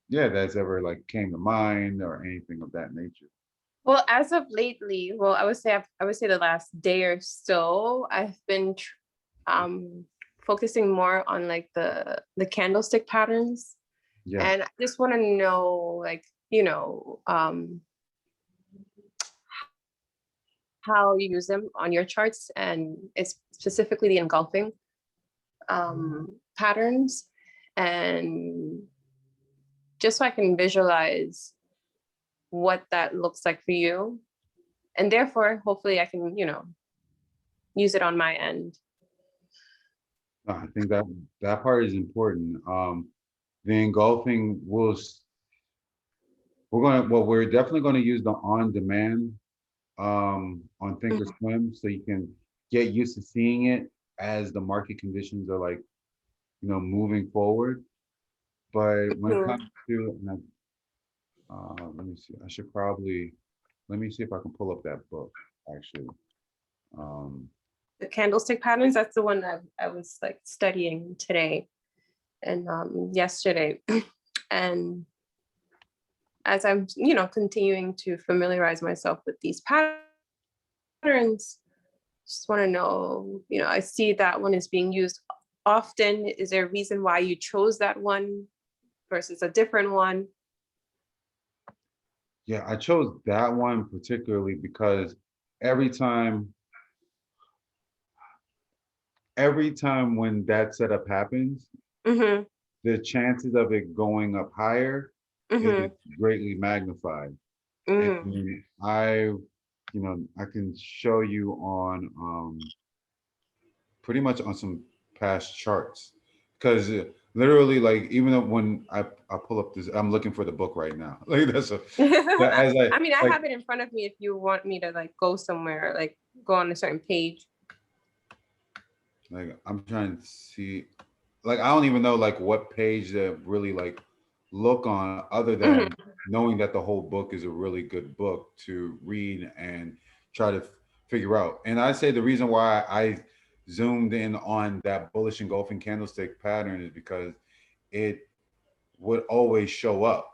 yeah, that's ever like came to mind or anything of that nature. Well, as of lately, well, I would say the last day or so, I've been um focusing more on like the candlestick patterns, Yeah. and I just want to know, like, you know, how you use them on your charts, and it's specifically the engulfing patterns, and just so I can visualize what that looks like for you, and therefore hopefully I can, you know, use it on my end. I think that that part is important. The engulfing we're definitely gonna use the on-demand on Mhm. ThinkorSwim so you can get used to seeing it as the market conditions are like, moving forward. But when it comes Mhm. to, let me see, let me see if I can pull up that book actually. Um, The candlestick patterns, that's the one that I was like studying today and yesterday. And as I'm, you know, continuing to familiarize myself with these patterns, just want to know, you know, I see that one is being used often. Is there a reason why you chose that one versus a different one? yeah, I chose that one particularly because every time, every time when that setup happens, Mm-hmm. the chances of it going up higher is Mm-hmm. greatly magnified. Mm-hmm. And I can show you on pretty much on some past charts because literally, like, even though when I pull up this, I'm looking for the book right now. Like that's a that as I I mean, I like have it in front of me if you want me to like go somewhere, like go on a certain page. like I'm trying to see, like I don't even know like what page to really like look on other than Mm-hmm. knowing that the whole book is a really good book to read and try to figure out. And I say the reason why I zoomed in on that bullish engulfing candlestick pattern is because it would always show up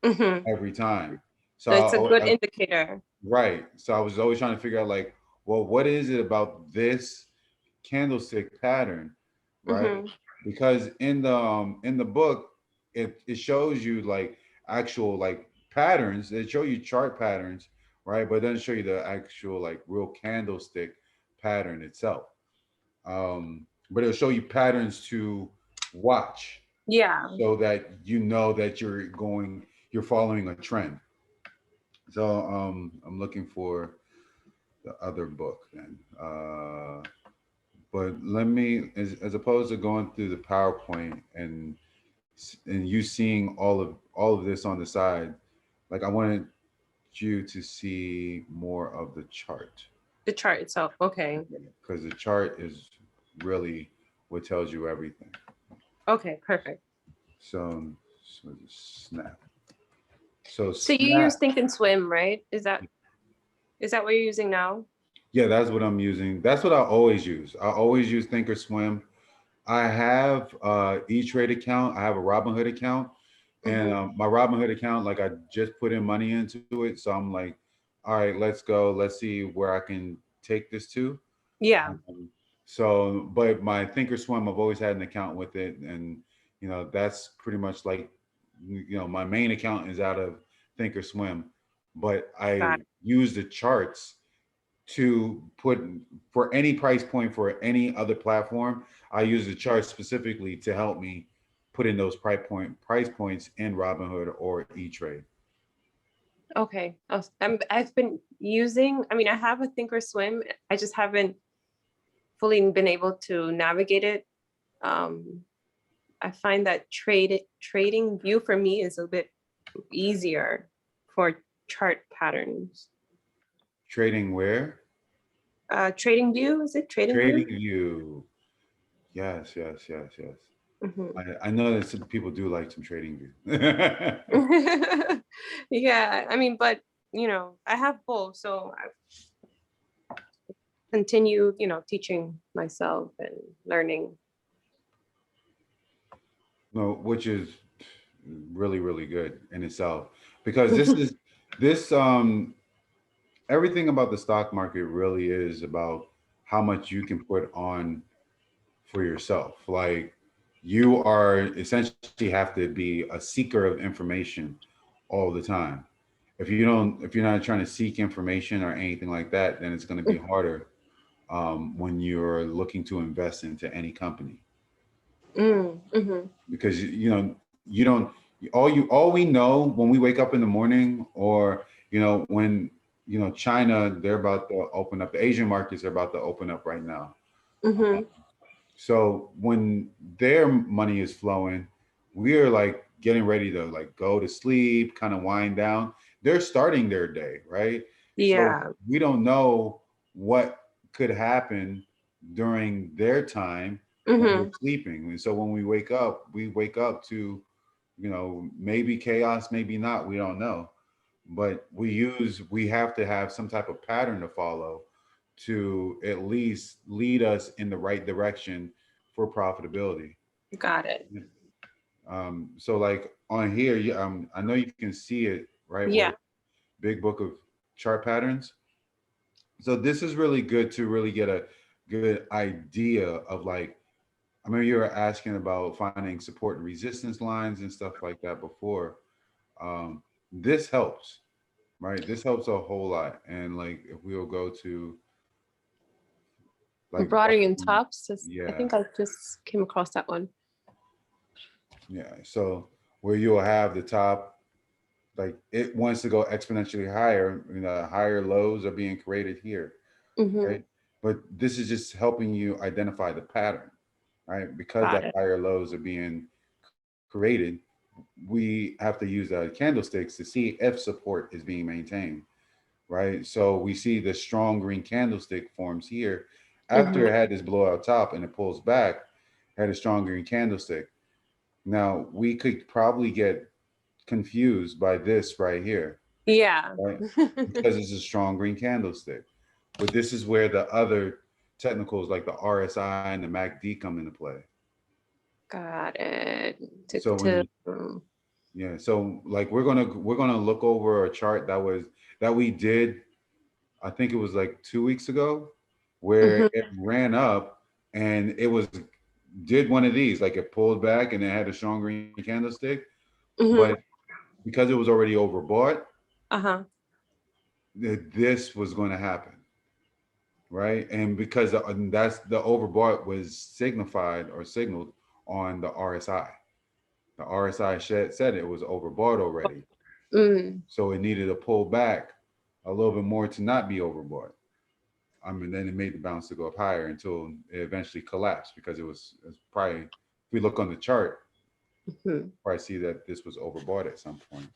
Mm-hmm. every time. So So it's a good indicator. right. So I was always trying to figure out like, well, what is it about this candlestick pattern, right? Mm-hmm. Because in the book, it shows you like actual like patterns. They show you chart patterns, right? But it doesn't show you the actual like real candlestick pattern itself. But it'll show you patterns to watch Yeah. so that you know that you're following a trend. So I'm looking for the other book then. But let me, as opposed to going through the PowerPoint and you seeing all of this on the side, like I wanted you to see more of the chart The chart itself. Okay. because the chart is really what tells you everything. Okay, perfect. So, so snap. So So you use snap. ThinkorSwim, right? Is that what you're using now? Yeah, that's what I'm using. That's what I always use. I always use ThinkorSwim. I have E-Trade account. I have a Robinhood account, and Mm-hmm. my Robinhood account, like I just put in money into it. So I'm like, all right, let's go. Let's see where I can take this to. Yeah. Um, so, but my ThinkorSwim, I've always had an account with it, and that's pretty much like, my main account is out of ThinkorSwim, but I Got it. use the charts to put for any price point for any other platform. I use the chart specifically to help me put in those price points in Robinhood or E Trade. Okay. I've been using, I mean, I have a ThinkorSwim. I just haven't fully been able to navigate it. Um, I find that trading view for me is a bit easier for chart patterns. Trading where? Trading view, is it trading Trading view? View. Yes, yes, yes, yes. Mm-hmm. I know that some people do like some Trading View. Yeah, I mean, but you know, I have both, so I continue, you know, teaching myself and learning. No, which is really, really good in itself, because this everything about the stock market really is about how much you can put on for yourself. Like, you are essentially have to be a seeker of information all the time. If you're not trying to seek information or anything like that, then it's going to be harder when you're looking to invest into any company, Mm-hmm. because you don't all we know when we wake up in the morning, or when China, they're about to open up, the Asian markets are about to open up right now. Mm-hmm. So when their money is flowing, we're like getting ready to like go to sleep, kind of wind down. They're starting their day, right? So Yeah. we don't know what could happen during their time when we're Mm-hmm. sleeping. And so when we wake up to, maybe chaos, maybe not, we don't know. But we have to have some type of pattern to follow to at least lead us in the right direction for profitability. Got it. So like on here, I know you can see it right where Yeah. big book of chart patterns. So this is really good to really get a good idea of, like, I remember you were asking about finding support and resistance lines and stuff like that before. This helps, right? This helps a whole lot. And like if we'll go to like Broadening tops. I yeah, think I just came across that one. yeah. So where you'll have the top, like it wants to go exponentially higher, higher lows are being created here, Mm-hmm. right? But this is just helping you identify the pattern, right? Because Got that it. higher lows are being created, we have to use candlesticks to see if support is being maintained, right? So we see the strong green candlestick forms here Mm-hmm. after it had this blowout top and it pulls back, had a strong green candlestick. Now we could probably get confused by this right here, Yeah. right? Because it's a strong green candlestick. But this is where the other technicals like the RSI and the MACD come into play. Got it. So when To you Yeah, so like we're gonna look over a chart that we did, I think it was like 2 weeks ago, where mm-hmm. it ran up and it was did one of these, like it pulled back and it had a strong green candlestick, but Mm-hmm. because it was already overbought, Uh-huh. this was going to happen, right? And because that's the overbought was signified or signaled on the RSI. The RSI said it was overbought already, Mm. so it needed to pull back a little bit more to not be overbought. I mean, then it made the bounce to go up higher until it eventually collapsed because it's probably, if we look on the chart, Mm-hmm. probably see that this was overbought at some point.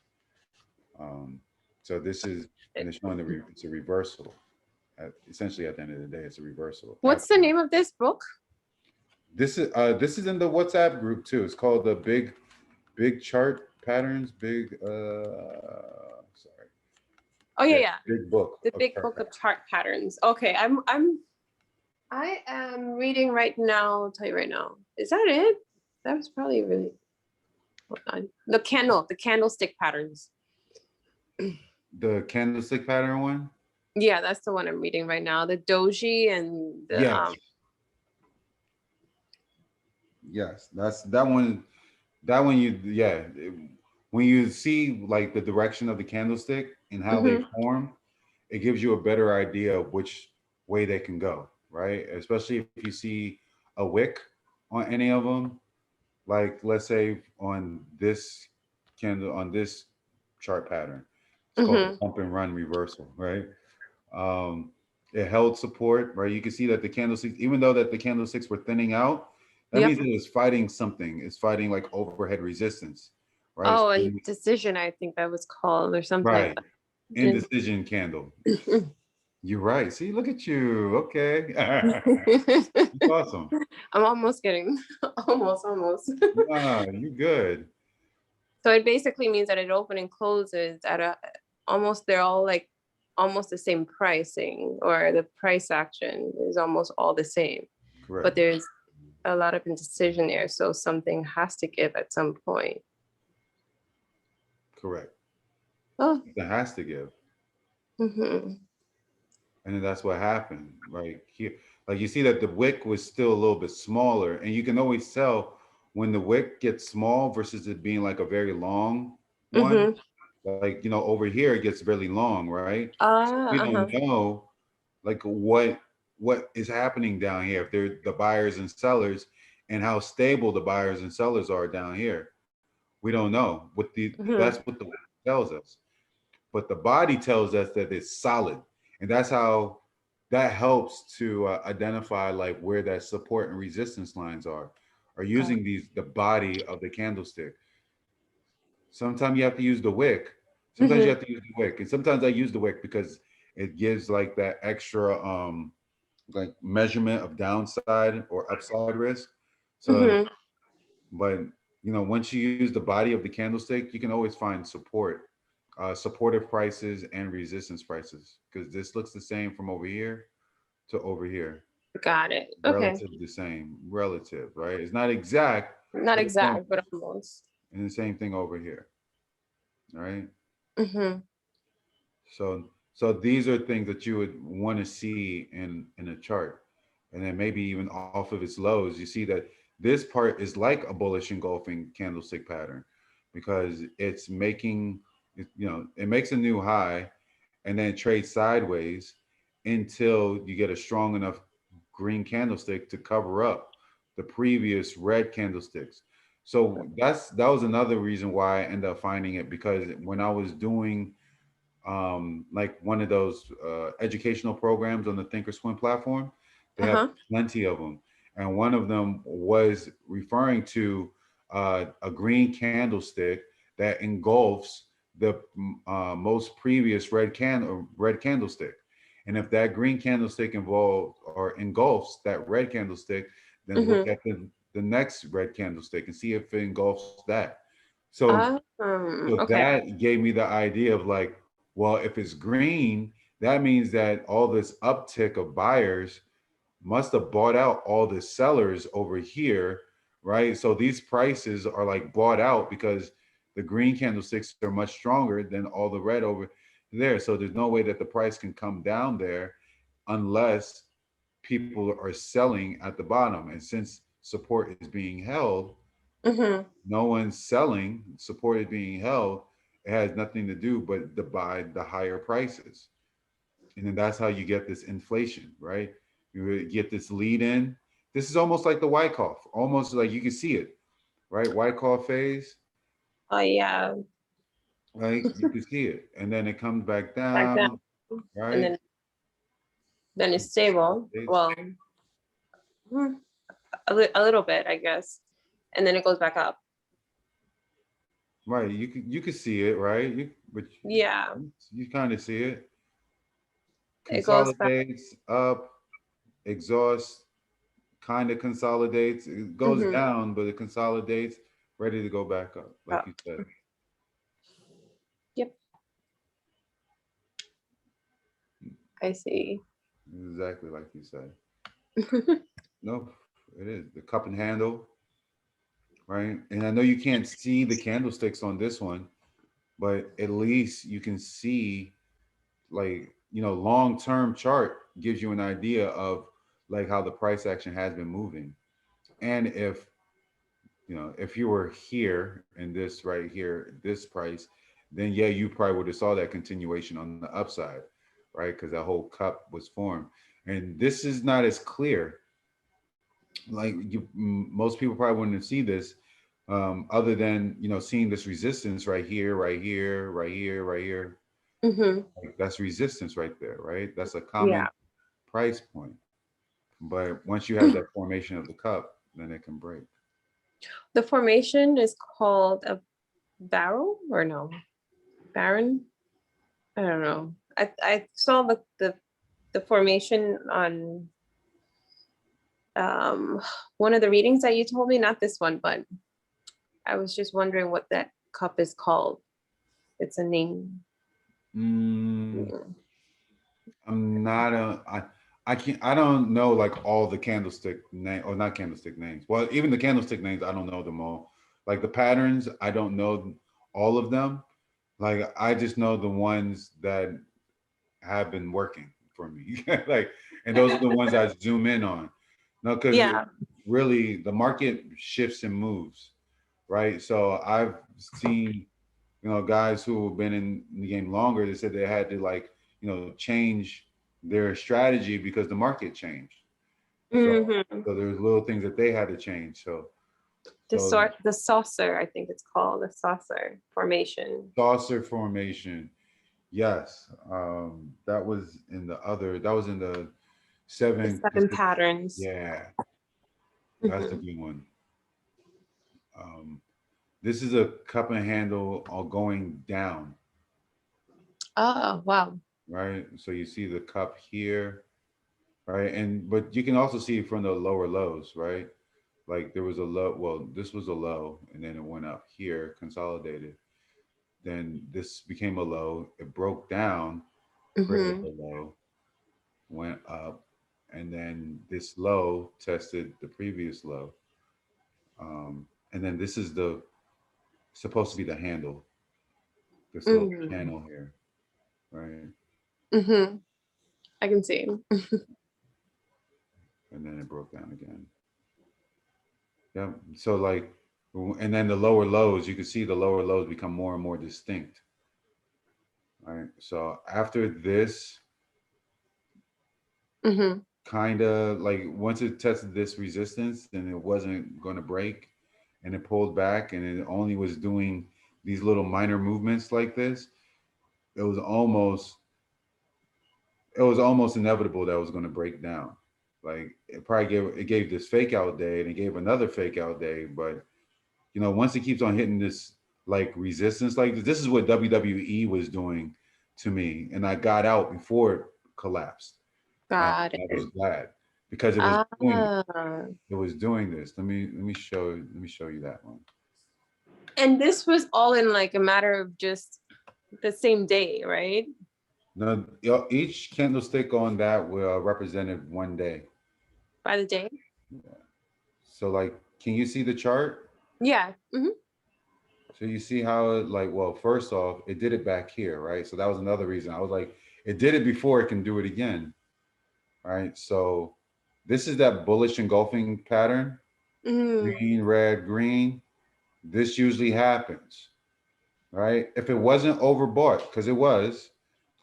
Um, so this is, and it's showing it's a reversal. Essentially, at the end of the day, it's a reversal. What's the name of this book? This is in the WhatsApp group too. It's called the Big Chart Patterns. Sorry, Oh yeah, yeah, yeah. Big Book The of Big Chart Book of Patterns. Chart Patterns. Okay, I am reading right now. I'll tell you right now. Is that it? That was probably really, hold on. The candlestick patterns. The candlestick pattern one. Yeah, that's the one I'm reading right now. The doji and the Yes, yes, that's that one. That one when you see like the direction of the candlestick and how they mhm, form, it gives you a better idea of which way they can go, right? Especially if you see a wick on any of them, like let's say on this candle on this chart pattern, it's called the mhm. pump and run reversal, right? Um, it held support, right? You can see that the candlesticks, even though that the candlesticks were thinning out, that means Yep. it is fighting something. It's fighting like overhead resistance, right? Oh, and decision, I think that was called or something like Right. that. Indecision candle. You're right. See, look at you. Okay. That's awesome. I'm almost getting almost. Nah, you good. So it basically means that it open and closes at a almost they're all like almost the same pricing, or the price action is almost all the same. But Correct. there's a lot of indecision there. So something has to give at some point. Correct. Oh. It has to give. Mm-hmm. And then that's what happened right here. Like you see that the wick was still a little bit smaller, and you can always tell when the wick gets small versus it being like a very long one. Mm-hmm. Like, over here it gets really long, right? So we Ah, don't uh-huh. know like what is happening down here, if they're the buyers and sellers, and how stable the buyers and sellers are down here. We don't know what that's Mm-hmm. what the tells us. But the body tells us that it's solid, and that's how that helps to identify like where that support and resistance lines are Got using the body of the candlestick. Sometimes you have to use the wick. it. Sometimes you have Mm-hmm. to use the wick, and sometimes I use the wick because it gives like that extra like measurement of downside or upside risk. So, Mm-hmm. but once you use the body of the candlestick, you can always find support, supportive prices and resistance prices, because this looks the same from over here to over here. Got it. Okay. Relative the same, relative, right? It's not exact, Not but it's almost, exact, but almost. and the same thing over here, right? Mm-hmm. So these are things that you would want to see in a chart, and then maybe even off of its lows, you see that this part is like a bullish engulfing candlestick pattern, because it's making it makes a new high, and then it trades sideways until you get a strong enough green candlestick to cover up the previous red candlesticks. So that was another reason why I ended up finding it, because when I was doing like one of those educational programs on the ThinkorSwim platform. They have Uh-huh. plenty of them, and one of them was referring to a green candlestick that engulfs the most previous red candlestick. And if that green candlestick involved or engulfs that red candlestick, then look Mm-hmm. at the next red candlestick and see if it engulfs that. So Okay. that gave me the idea of like, well, if it's green, that means that all this uptick of buyers must have bought out all the sellers over here, right? So these prices are like bought out because the green candlesticks are much stronger than all the red over there. So there's no way that the price can come down there unless people are selling at the bottom. And since support is being held, Mm-hmm. no one's selling, support is being held, it has nothing to do but to buy the higher prices. And then that's how you get this inflation, right? You get this lead in. This is almost like the Wyckoff, almost like you can see it, right? Wyckoff phase, Oh yeah. right? You can see it. And then it comes back Back down. down, And right? then it's stable. It's, Well, a little bit, I guess. And then it goes back up. right. You can see it, right? But Yeah. you kind of see it. It goes back. Consolidates up, exhaust, kind of consolidates. It goes Mm-hmm. down, but it consolidates, ready to go back up, like Up. you said. Yep. I see. Exactly like you said. No, it is the cup and handle, right? And I know you can't see the candlesticks on this one, but at least you can see, like, long-term chart gives you an idea of like how the price action has been moving. And if you were here in this right here, this price, then yeah, you probably would have saw that continuation on the upside, right? Because that whole cup was formed. And this is not as clear. Like most people probably wouldn't see this, other than seeing this resistance right here, right here, right here, right here. Mm-hmm. Like, that's resistance right there, right? That's a Yeah. common price point. But once you have that formation of the cup, then it can break. The formation is called a barrel or no? Baron? I don't know. I saw the formation on um one of the readings that you told me, not this one, but I was just wondering what that cup is called. It's a name. Mm, Mm. I'm not I can't. I don't know like all the candlestick name, or not candlestick names. Well, even the candlestick names, I don't know them all. Like the patterns, I don't know all of them. Like I just know the ones that have been working for me. Like, and those are the ones I zoom in on. No, because Yeah. really the market shifts and moves, right? So I've seen, guys who have been in the game longer. They said they had to like, change their strategy because the market changed. So, Hmm. so there's little things that they had to change. The So the saucer, I think it's called the saucer formation. saucer formation, yes, that was in the The seven. 7 patterns. Yeah, that's a Hmm. good one. Um, this is a cup and handle all going down, Oh, wow. right? So you see the cup here, right? And but you can also see from the lower lows, right? Like there was a low. Well, this was a low, and then it went up here, consolidated. Then this became a low. It broke down, created Hmm. a low, went up, and then this low tested the previous low. And then this is the supposed to be the handle, this little Hmm. channel here, right? Hmm. I can see. And then it broke down again. Yeah. So like, and then the lower lows, you can see the lower lows become more and more distinct, right? So after this, Hmm. kind of like once it tested this resistance and it wasn't going to break, and it pulled back, and it only was doing these little minor movements like this, it was almost it was almost inevitable that it was going to break down. Like it gave this fake out day, and it gave another fake out day, but once it keeps on hitting this like resistance, like this is what WWE was doing to me, and I got out before it collapsed. Got I was it. glad because it was doing Ah. it was doing this. Let me show you that one. And this was all in like a matter of just the same day, right? Now, each candlestick on that will represented one day. By the day. Yeah. So like, can you see the chart? Yeah. Hmm. So you see how it like, well, first off, it did it back here, right? So that was another reason. I was like, it did it before it can do it again, right? So this is that bullish engulfing pattern, Hmm. green, red, green. This usually happens, right? If it wasn't overbought, because it was,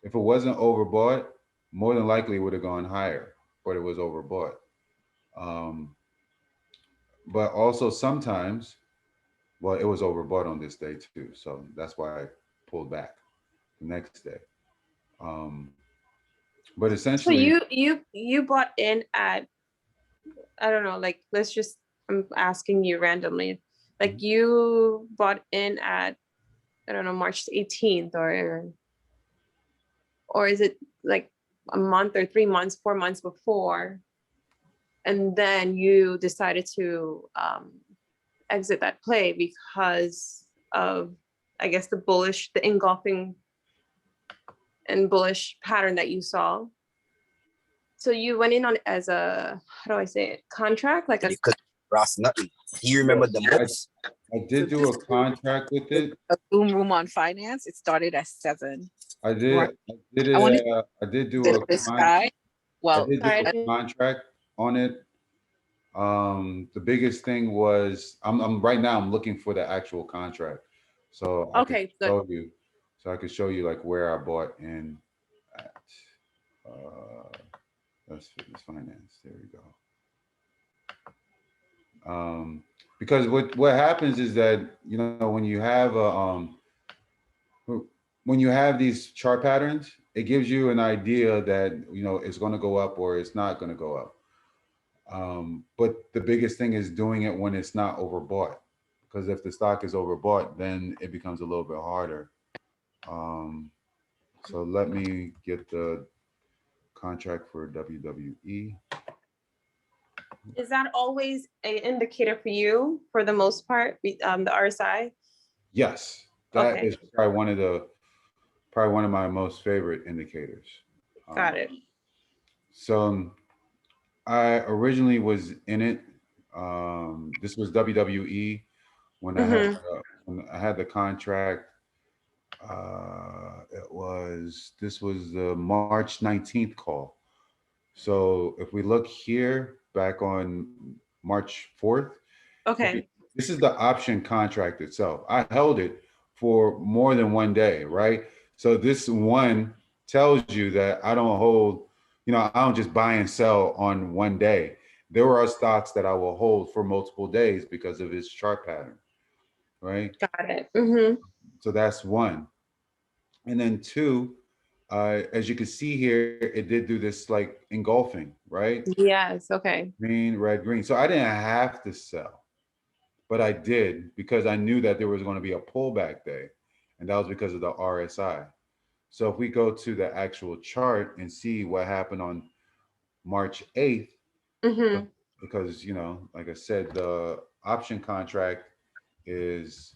if it wasn't overbought, more than likely it would have gone higher, but it was overbought. Um, but also sometimes, well, it was overbought on this day too, so that's why I pulled back the next day. Um, but So essentially, you bought in at, I don't know, like let's just, I'm asking you randomly. Like you bought in at, I don't know, March 18th, or is it like a month or 3 months, 4 months before, and then you decided to exit that play because of, I guess, the engulfing and bullish pattern that you saw. So you went in on it as a, how do I say it, contract, like a, Because Ross nothing. You yeah, remember the most? I So did do this a contract with is it. a Zoom room on finance. It started at 7. I Right. did. I did I it. wanted I did do this, a this guy. I Well, did do sorry, I a didn't, contract on it. The biggest thing was I'm right now I'm looking for the actual contract, so I could okay, good. show you, like where I bought in at. Uh, that's fitness finance. There we go. Because what happens is that when you have when you have these chart patterns, it gives you an idea that it's going to go up or it's not going to go up. But the biggest thing is doing it when it's not overbought, because if the stock is overbought, then it becomes a little bit harder. Um, so let me get the contract for WWE. Is that always an indicator for you for the most part, the RSI? Yes, that Okay, is probably one of my most favorite indicators. got Um, it. so I originally was in it. This was WWE when I had Hmm. when I had the contract. was, this was the March 19th call. So if we look here back on March 4th, right, Okay. this is the option contract itself. I held it for more than one day, right? So this one tells you that I don't hold, I don't just buy and sell on one day. There are stocks that I will hold for multiple days because of its chart pattern, right? Got it. Mm-hmm. So that's one. And then two, as you can see here, it did do this like engulfing, right? Yes. Okay. Green, red, green. So I didn't have to sell, but I did because I knew that there was going to be a pullback day, and that was because of the RSI. So if we go to the actual chart and see what happened on March 8th, Mm-hmm. because like I said, the option contract is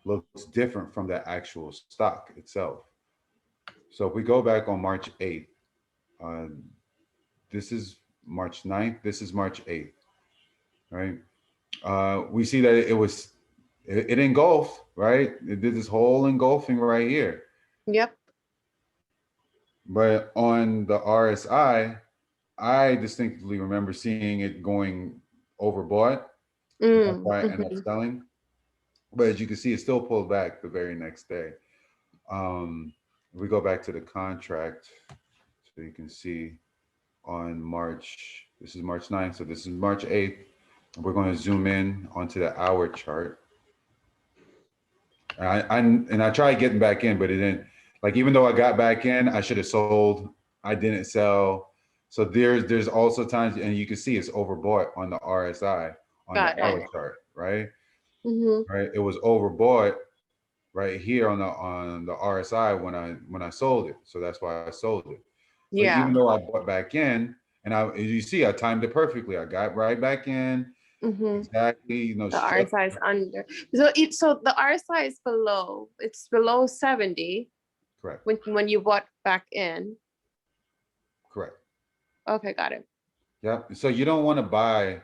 looks different from the actual stock itself. So if we go back on March 8th, uh, this is March 9th, this is March 8th, right? We see that it engulfed, right? It did this whole engulfing right here. Yep. But on the RSI, I distinctly remember seeing it going overbought. And that's Mm. why I ended up Mm-hmm. selling. But as you can see, it still pulled back the very next day. If we go back to the contract, so you can see on March, this is March 9th, so this is March 8th. We're going to zoom in onto the hour chart. And I tried getting back in, but it didn't. Like even though I got back in, I should have sold. I didn't sell. So there's also times, and you can see it's overbought on the RSI on the Got it. hour chart, right? Mm-hmm. Right. It was overbought right here on the RSI when I sold it. So that's why I sold it. So even Yeah. though I bought back in, and as you see, I timed it perfectly. I got right back in Mm-hmm. exactly, The struck. RSI is under. So the RSI is below. It's below 70 Correct. when you bought back in. Correct. Okay, got it. Yep. So you don't want to buy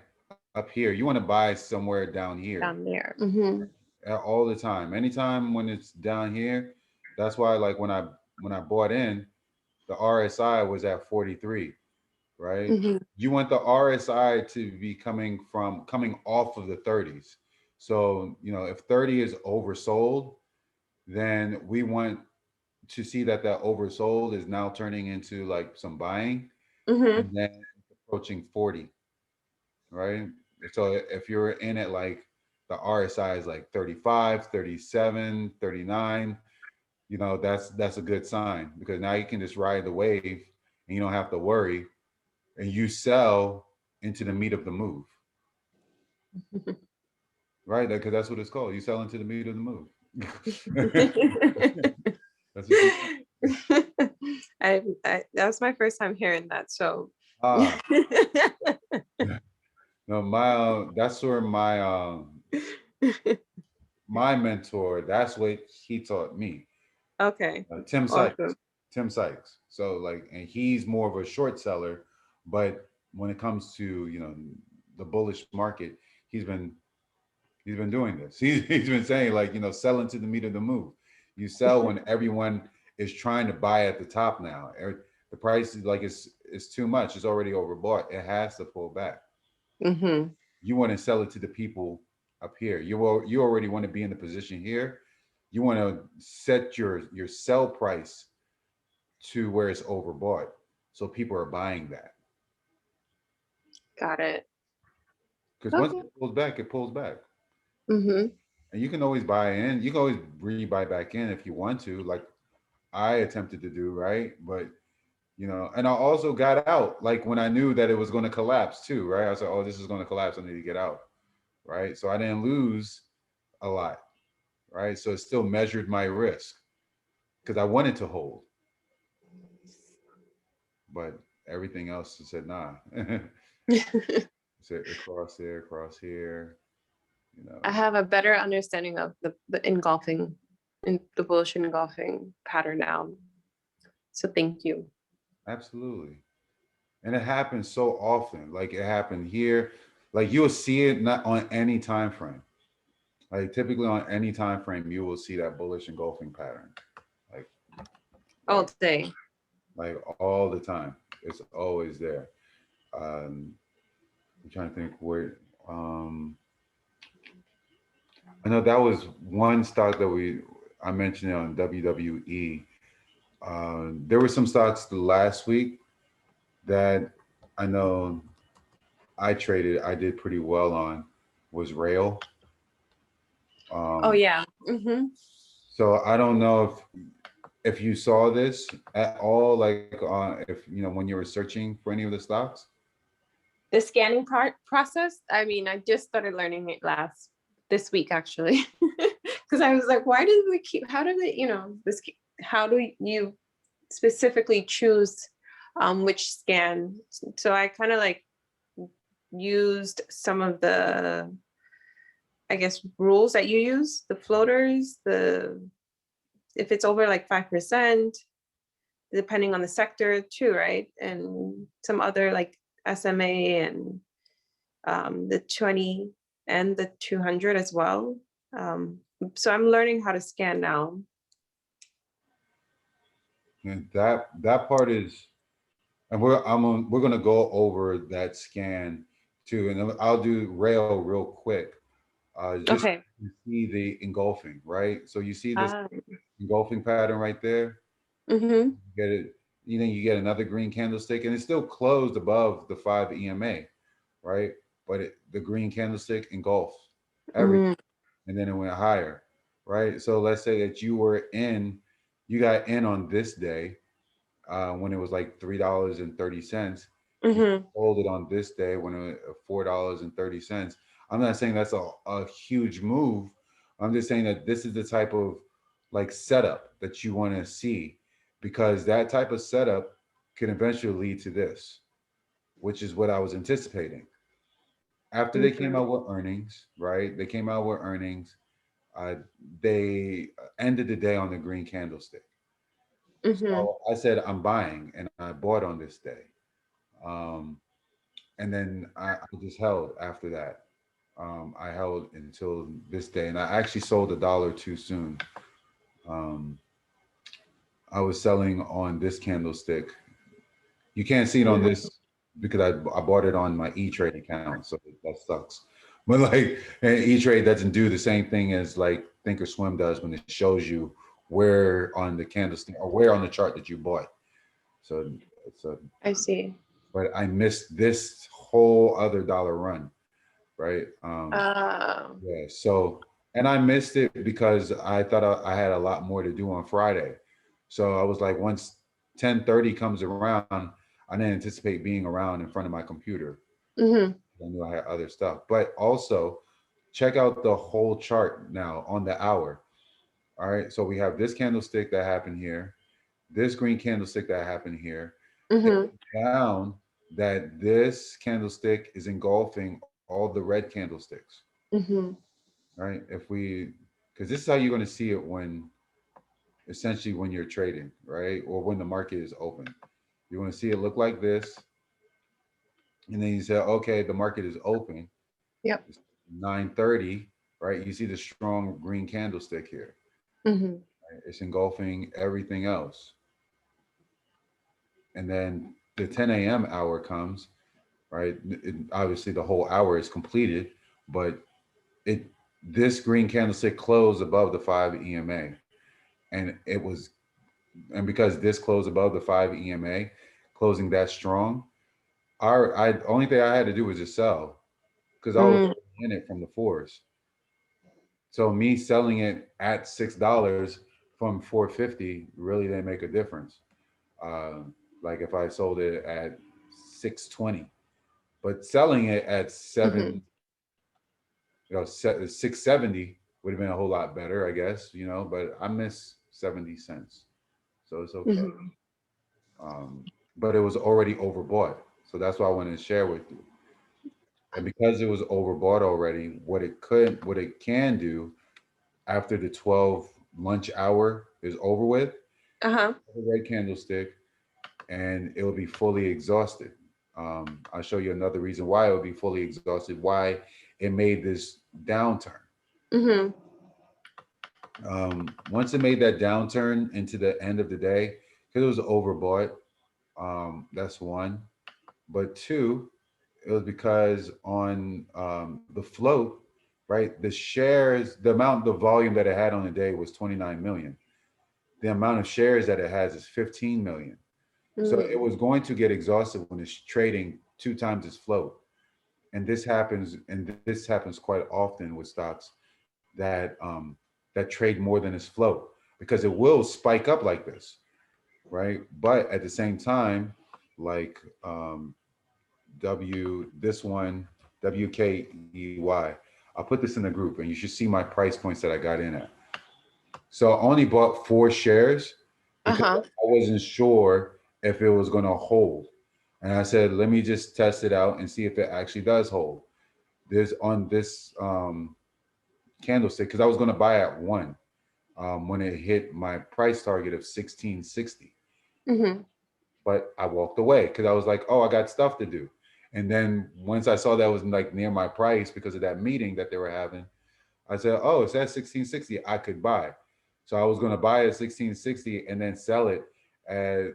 up here. You want to buy somewhere down here Down there. Mm-hmm. all the time. Anytime when it's down here, that's why like when I bought in, the RSI was at 43, right? Mm-hmm. You want the RSI to be coming off of the 30s. So, if 30 is oversold, then we want to see that that oversold is now turning into like some buying Mm-hmm. and then approaching 40, right? So if you're in it like the RSI is like 35, 37, 39, that's a good sign because now you can just ride the wave and you don't have to worry and you sell into the meat of the move, right? Because that's what it's called. You sell into the meat of the move. That's what you That was my first time hearing that. So ah no that's where my mentor, that's what he taught me. Okay. Tim Awesome. Sykes. Tim Sykes. So like, and he's more of a short seller, but when it comes to the bullish market, he's been doing this. He's been saying like sell into the meat of the move. You sell when everyone is trying to buy at the top now. The price is like it's too much. It's already overbought. It has to pull back. Mm-hmm. You want to sell it to the people up here. You already want to be in the position here. You want to set your sell price to where it's overbought, so people are buying that. Got it. Because once Okay. it pulls back, it pulls back, Mm-hmm. and you can always buy in. You can always re-buy back in if you want to, like I attempted to do, right? But and I also got out like when I knew that it was going to collapse too, right? I said, oh, this is going to collapse. I need to get out, right? So I didn't lose a lot, right? So it still measured my risk because I wanted to hold, but everything else said nah. Said across here, you I know. have a better understanding of the engulfing in the bullish engulfing pattern now. So thank you. Absolutely. And it happens so often. Like it happened here. Like you'll see it not on any time frame. Like typically on any time frame, you will see that bullish engulfing pattern. Like all day. like all the time. It's always there. I'm trying to think where. I know that was one stock that I mentioned it on WWE. There were some stocks last week that I know I did pretty well on was Rail. Oh yeah. Mm-hmm. So I don't know if you saw this at all, like if when you were searching for any of the stocks. The scanning process. I mean, I just started learning it this week actually, because I was like, why did we keep? How do they? This. How do you specifically choose which scan? So I kind of like used some of the, I guess, rules that you use, the floaters, if it's over like 5%, depending on the sector too, right? And some other like SMA and the 20 and the 200 as well. So I'm learning how to scan now. And that part is, and we're gonna go over that scan too, and I'll do Rail real quick. Just Okay. you see the engulfing, right? So you see this Um, engulfing pattern right there. mm-hmm. You get it. You get another green candlestick, and it's still closed above the 5 EMA, right? But the green candlestick engulfed everything, Mm-hmm. and then it went higher, right? So let's say that you got in on this day when it was like $3.30. You Mm-hmm. sold it on this day when it was $4.30. I'm not saying that's a huge move. I'm just saying that this is the type of like setup that you want to see, because that type of setup can eventually lead to this, which is what I was anticipating. After they came Mm-hmm. out with earnings, right? They came out with earnings. Uh, they ended the day on the green candlestick. Mm-hmm. So I said, I'm buying, and I bought on this day. Um, and then I just held after that. I held until this day, and I actually sold $1 too soon. Um, I was selling on this candlestick. You can't see it on Mm-hmm. this because I bought it on my E-Trade account, so that sucks. But like, and E-Trade doesn't do the same thing as like ThinkorSwim does when it shows you where on the candlestick or where on the chart that you bought. So it's a I see. but I missed this whole other dollar run, right? Uh, Yeah. So, and I missed it because I thought I had a lot more to do on Friday. So I was like, once 10:30 comes around, I didn't anticipate being around in front of my computer. mm-hmm. I knew I had other stuff, but also check out the whole chart now on the hour. All right. So we have this candlestick that happened here, this green candlestick that happened here, Mm-hmm. down that this candlestick is engulfing all the red candlesticks, Mm-hmm. right? Because this is how you're going to see it essentially when you're trading, right? Or when the market is open. You want to see it look like this. And then you say, okay, the market is open. Yep. It's 9:30, right? You see the strong green candlestick here. Mm-hmm. Right? It's engulfing everything else. And then the 10 a.m. hour comes, right? Obviously, the whole hour is completed, but it this green candlestick closed above the 5 EMA, and because this closed above the 5 EMA, closing that strong, I only thing I had to do was just sell because I was Mm-hmm. in it from the fours. So me selling it at $6 from 450 really didn't make a difference. Uh, like if I sold it at 620, but selling it at Mm-hmm. 670 would have been a whole lot better, I guess, but I miss 70 cents. So it's okay. Mm-hmm. But it was already overbought. So that's why I wanted to share with you. And because it was overbought already, what it can do after the 12 lunch hour is over with, Uh-huh. the red candlestick, and it will be fully exhausted. I'll show you another reason why it will be fully exhausted, why it made this downturn. Mm-hmm. Once it made that downturn into the end of the day, because it was overbought. That's one. But two, it was because on the float, right? The shares, the volume that it had on the day was 29 million. The amount of shares that it has is 15 million. So it was going to get exhausted when it's trading two times its float. And this happens quite often with stocks that trade more than its float because it will spike up like this, right? But at the same time, like this one, WKEY. I'll put this in the group and you should see my price points that I got in at. So I only bought 4 shares because Uh-huh. I wasn't sure if it was going to hold. And I said, let me just test it out and see if it actually does hold. There's on this candlestick, because I was going to buy at 1 when it hit my price target of 1660. Mm-hmm. But I walked away because I was like, oh, I got stuff to do. And then once I saw that was like near my price because of that meeting that they were having, I said, oh, it's at 1660. I could buy. So I was going to buy at 1660 and then sell it at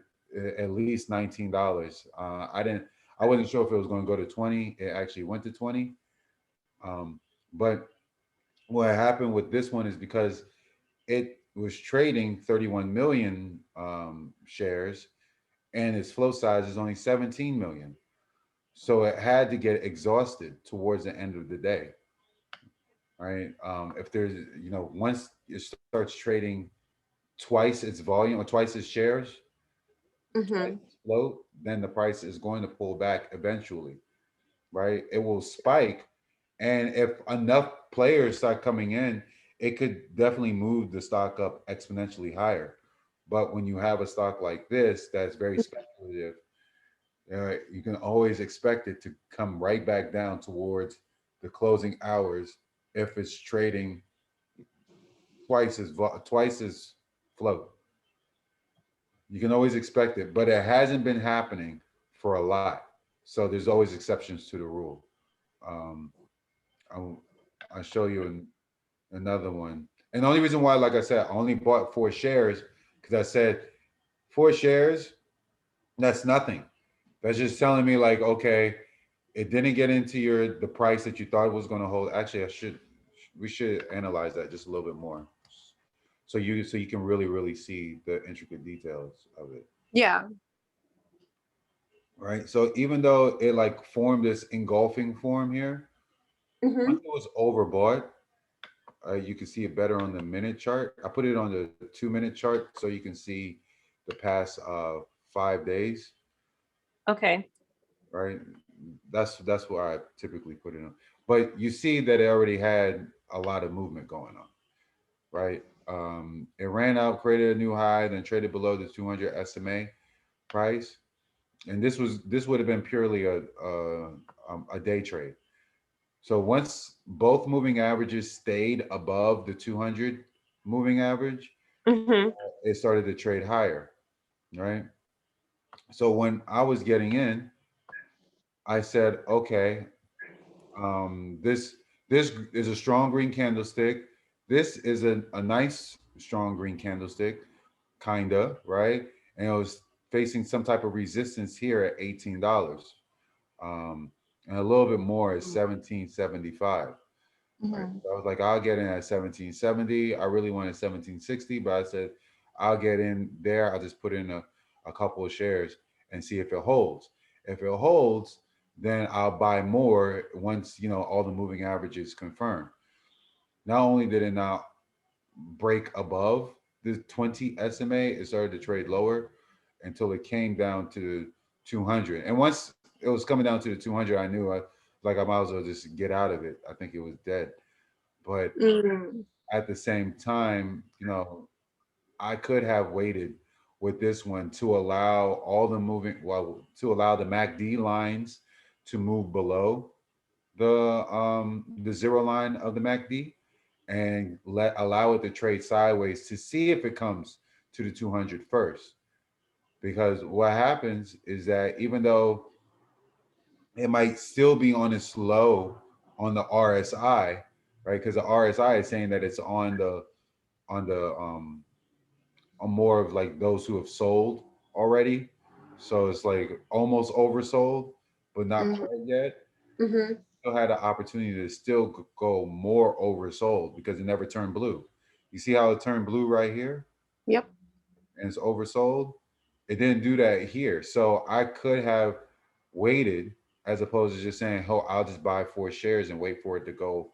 at least $19. I wasn't sure if it was going to go to 20. It actually went to 20. But what happened with this one is because it was trading 31 million shares and its flow size is only 17 million. So it had to get exhausted towards the end of the day, right? If there's, once it starts trading twice its volume or twice its shares, twice Mm-hmm. its float, then the price is going to pull back eventually, right? It will spike. And if enough players start coming in, it could definitely move the stock up exponentially higher. But when you have a stock like this that's very speculative, you can always expect it to come right back down towards the closing hours if it's trading twice as float. You can always expect it, but it hasn't been happening for a lot. So there's always exceptions to the rule. Um, I'll, I'll show you another one. And the only reason why, like I said, I only bought 4 shares because I said 4 shares, that's nothing. That's just telling me like, okay, it didn't get into the price that you thought it was going to hold. Actually, we should analyze that just a little bit more, so you can really see the intricate details of it, Yeah. right? So even though it like formed this engulfing form here, Mm-hmm. once it was overbought, you can see it better on the minute chart. I put it on the 2-minute chart so you can see the past 5 days, Okay. right? That's where I typically put it on. But you see that it already had a lot of movement going on, right? It ran out, created a new high, then traded below the 200 SMA price, and this would have been purely a day trade. So once both moving averages stayed above the 200 moving average, Mm-hmm. it started to trade higher, right? So when I was getting in, I said, okay, this is a strong green candlestick. This is a nice strong green candlestick, kinda, right? And it was facing some type of resistance here at $18. Um, and a little bit more is 1775. Right. Mm-hmm. So I was like, I'll get in at 1770. I really wanted 1760, but I said, I'll get in there. I'll just put in a couple of shares and see if it holds. If it holds, then I'll buy more once, all the moving averages confirm. Not only did it not break above the 20 SMA, it started to trade lower until it came down to 200. And once it was coming down to the 200, I knew I might as well just get out of it. I think it was dead. But Mm-hmm. at the same time, I could have waited with this one to allow to allow the MACD lines to move below the zero line of the MACD and allow it to trade sideways to see if it comes to the 200 first. Because what happens is that even though it might still be on its low on the RSI, right? Because the RSI is saying that it's on the on more of like those who have sold already. So it's like almost oversold, but not Mm-hmm. quite yet. Mm-hmm. Still had an opportunity to still go more oversold because it never turned blue. You see how it turned blue right here Yep. and it's oversold? It didn't do that here. So I could have waited as opposed to just saying, oh, I'll just buy 4 shares and wait for it to go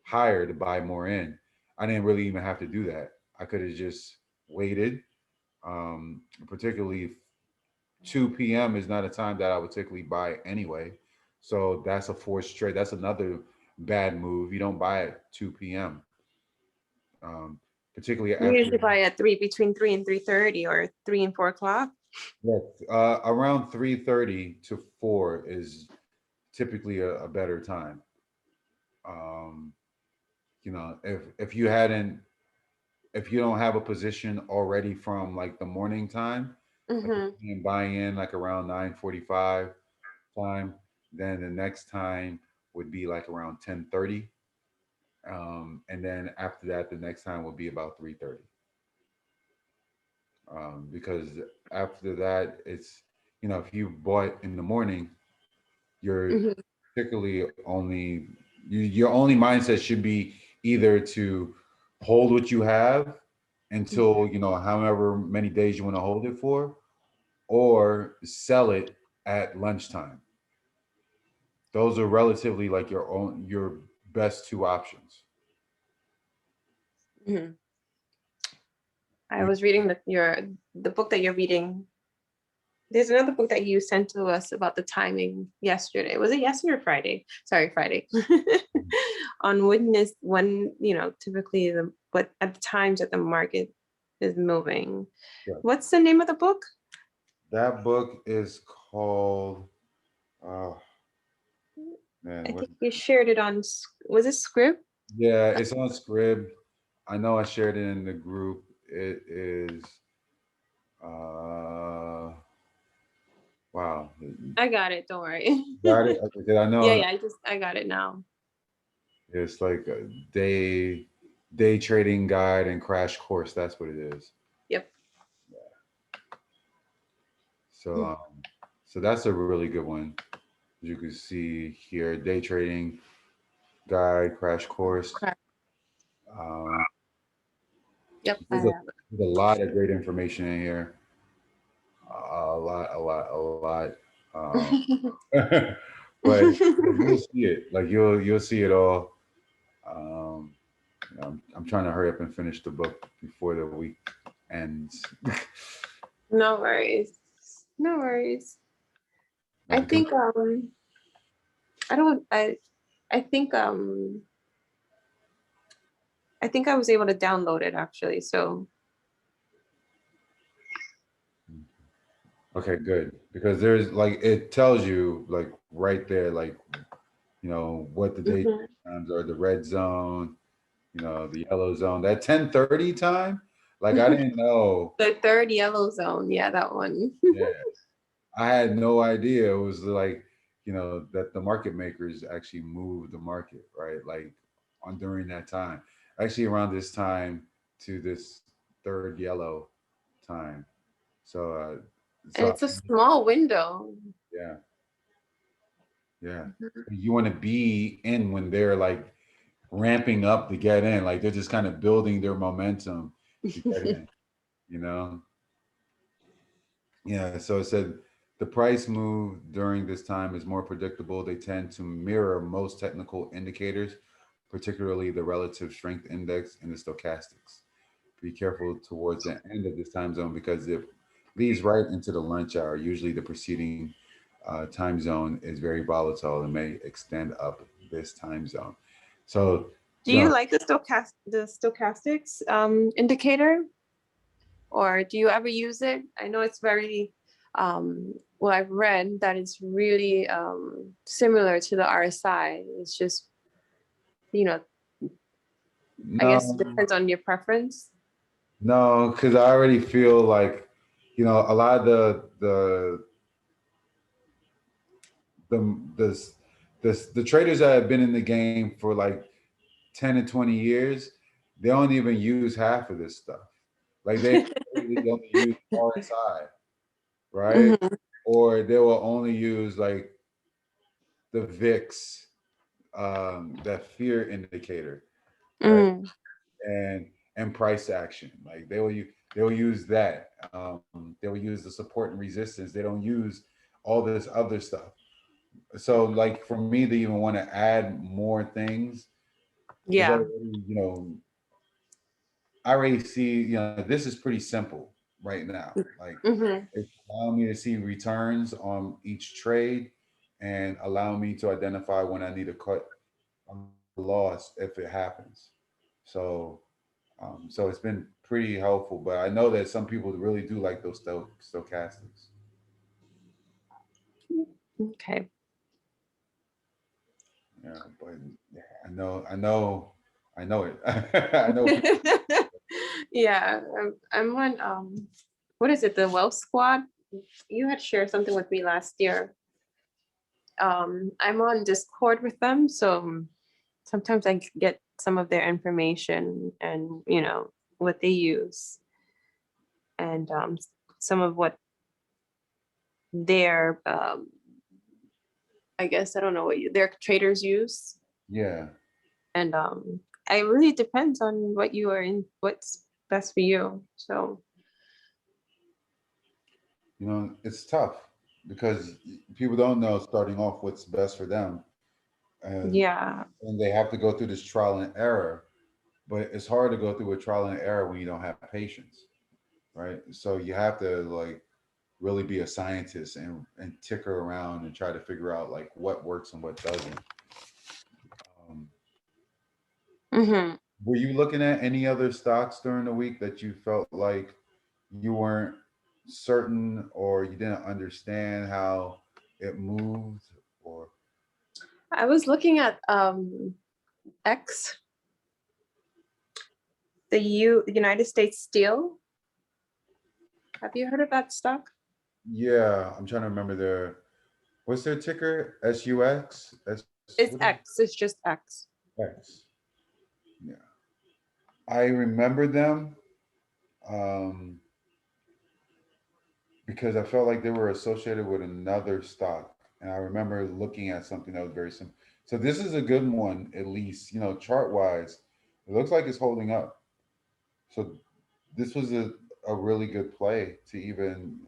higher to buy more in. I didn't really even have to do that. I could have just waited. Particularly 2 p.m. is not a time that I would typically buy anyway. So that's a forced trade. That's another bad move. You don't buy at 2 p.m. Um, Particularly You after usually buy at between 3 and 3:30 or 3 and 4 o'clock. yeah, around 3:30 to 4 is typically a better time. Um, if you hadn't if you don't have a position already from like the morning time, like Mm-hmm. and buying in like around 9:45 time, then the next time would be like around 10:30. And then after that, the next time will be about 3:30. Because after that, it's if you bought in the morning, you're Mm-hmm. particularly your only mindset should be either to hold what you have until however many days you want to hold it for, or sell it at lunchtime. Those are relatively like your best two options. Mm-hmm. I You- was reading the book that you're reading. There's another book that you sent to us about the timing yesterday. Was it yesterday or Friday? Sorry, Friday. On when typically but at the times that the market is moving. yeah. What's the name of the book? That book is called oh man, I what think you shared it on, was it Script? yeah, it's on Scrib. I know I shared it in the group. It is uh wow. I got it. Don't worry. Got it? Okay, 'cause I Yeah, know yeah. I got it now. it's like a day trading guide and crash course. That's what it is. Yep. So so that's a really good one. As you can see here, day trading guide, crash course. Correct. Um, Yep. I there's a, have there's a lot of great information in here. A lot. Um, it. but you'll see it. Like you'll see it all. Um, I'm trying to hurry up and finish the book before the week ends. No worries. No worries. I Because think I don't I think I think I was able to download it actually. So okay, good. Because there's like it tells you like right there, like what the date mhm. times are, the red zone, the yellow zone. That 10:30 time, like I didn't know. The third yellow zone. Yeah, that one. Yeah, I had no idea. It was like that the market makers actually moved the market right, like on during that time. Actually, around this time to this third yellow time. So, And so it's a small window. yeah, yeah. Mhm. You want to be in when they're like ramping up to get in, like they're just kind of building their momentum to get in. You know, yeah. So it said the price move during this time is more predictable. They tend to mirror most technical indicators, particularly the relative strength index and the stochastics. Be careful towards the end of this time zone because it leads right into the lunch hour. Usually, the preceding time zone is very volatile and may extend up this time zone. So, Do you like the stochastics indicator, or do you ever use it? I know it's very well, I've read that it's really similar to the RSI. It's just, you know, I guess it no, depends on your preference. no, because I already feel like, a lot of the the the traders that have been in the game for like 10 to 20 years, they don't even use half of this stuff. Like they only use RSI. right? Mhm. Or they will only use like the VIX, that fear indicator, right? Mm. And price action. Like they will use that. They will use the support and resistance. They don't use all this other stuff. So like for me to even want to add more things is Yeah. already, I already see, this is pretty simple right now. Like Mhm. it's allowing me to see returns on each trade and allowing me to identify when I need to cut a loss if it happens. So so it's been pretty helpful, but I know that some people really do like those stochastics. Okay. Yeah, but yeah, I know it. I know people. Yeah, I'm on what is it, the Wealth Squad? You had shared something with me last year. I'm on Discord with them, so sometimes I get some of their information and what they use and some of what their I guess I don't know what their traders use. Yeah, And it really depends on what you are in, what's best for you. So it's tough because people don't know starting off what's best for them, and yeah. and they have to go through this trial and error. But it's hard to go through a trial and error when you don't have patience, right? So you have to like really be a scientist and ticker around and try to figure out like what works and what doesn't. Um, Hmm. were you looking at any other stocks during the week that you felt like you weren't certain or you didn't understand how it moved or I was looking at X, the United States Steel. Have you heard of that stock? yeah, I'm trying to remember their what's their ticker? SUX? What It's is X. It's just X. X? Yeah. I remember them um, because I felt like they were associated with another stock. And I remember looking at something that was very similar. So this is a good one, at least, chart wise. It looks like it's holding up. So this was a really good play to even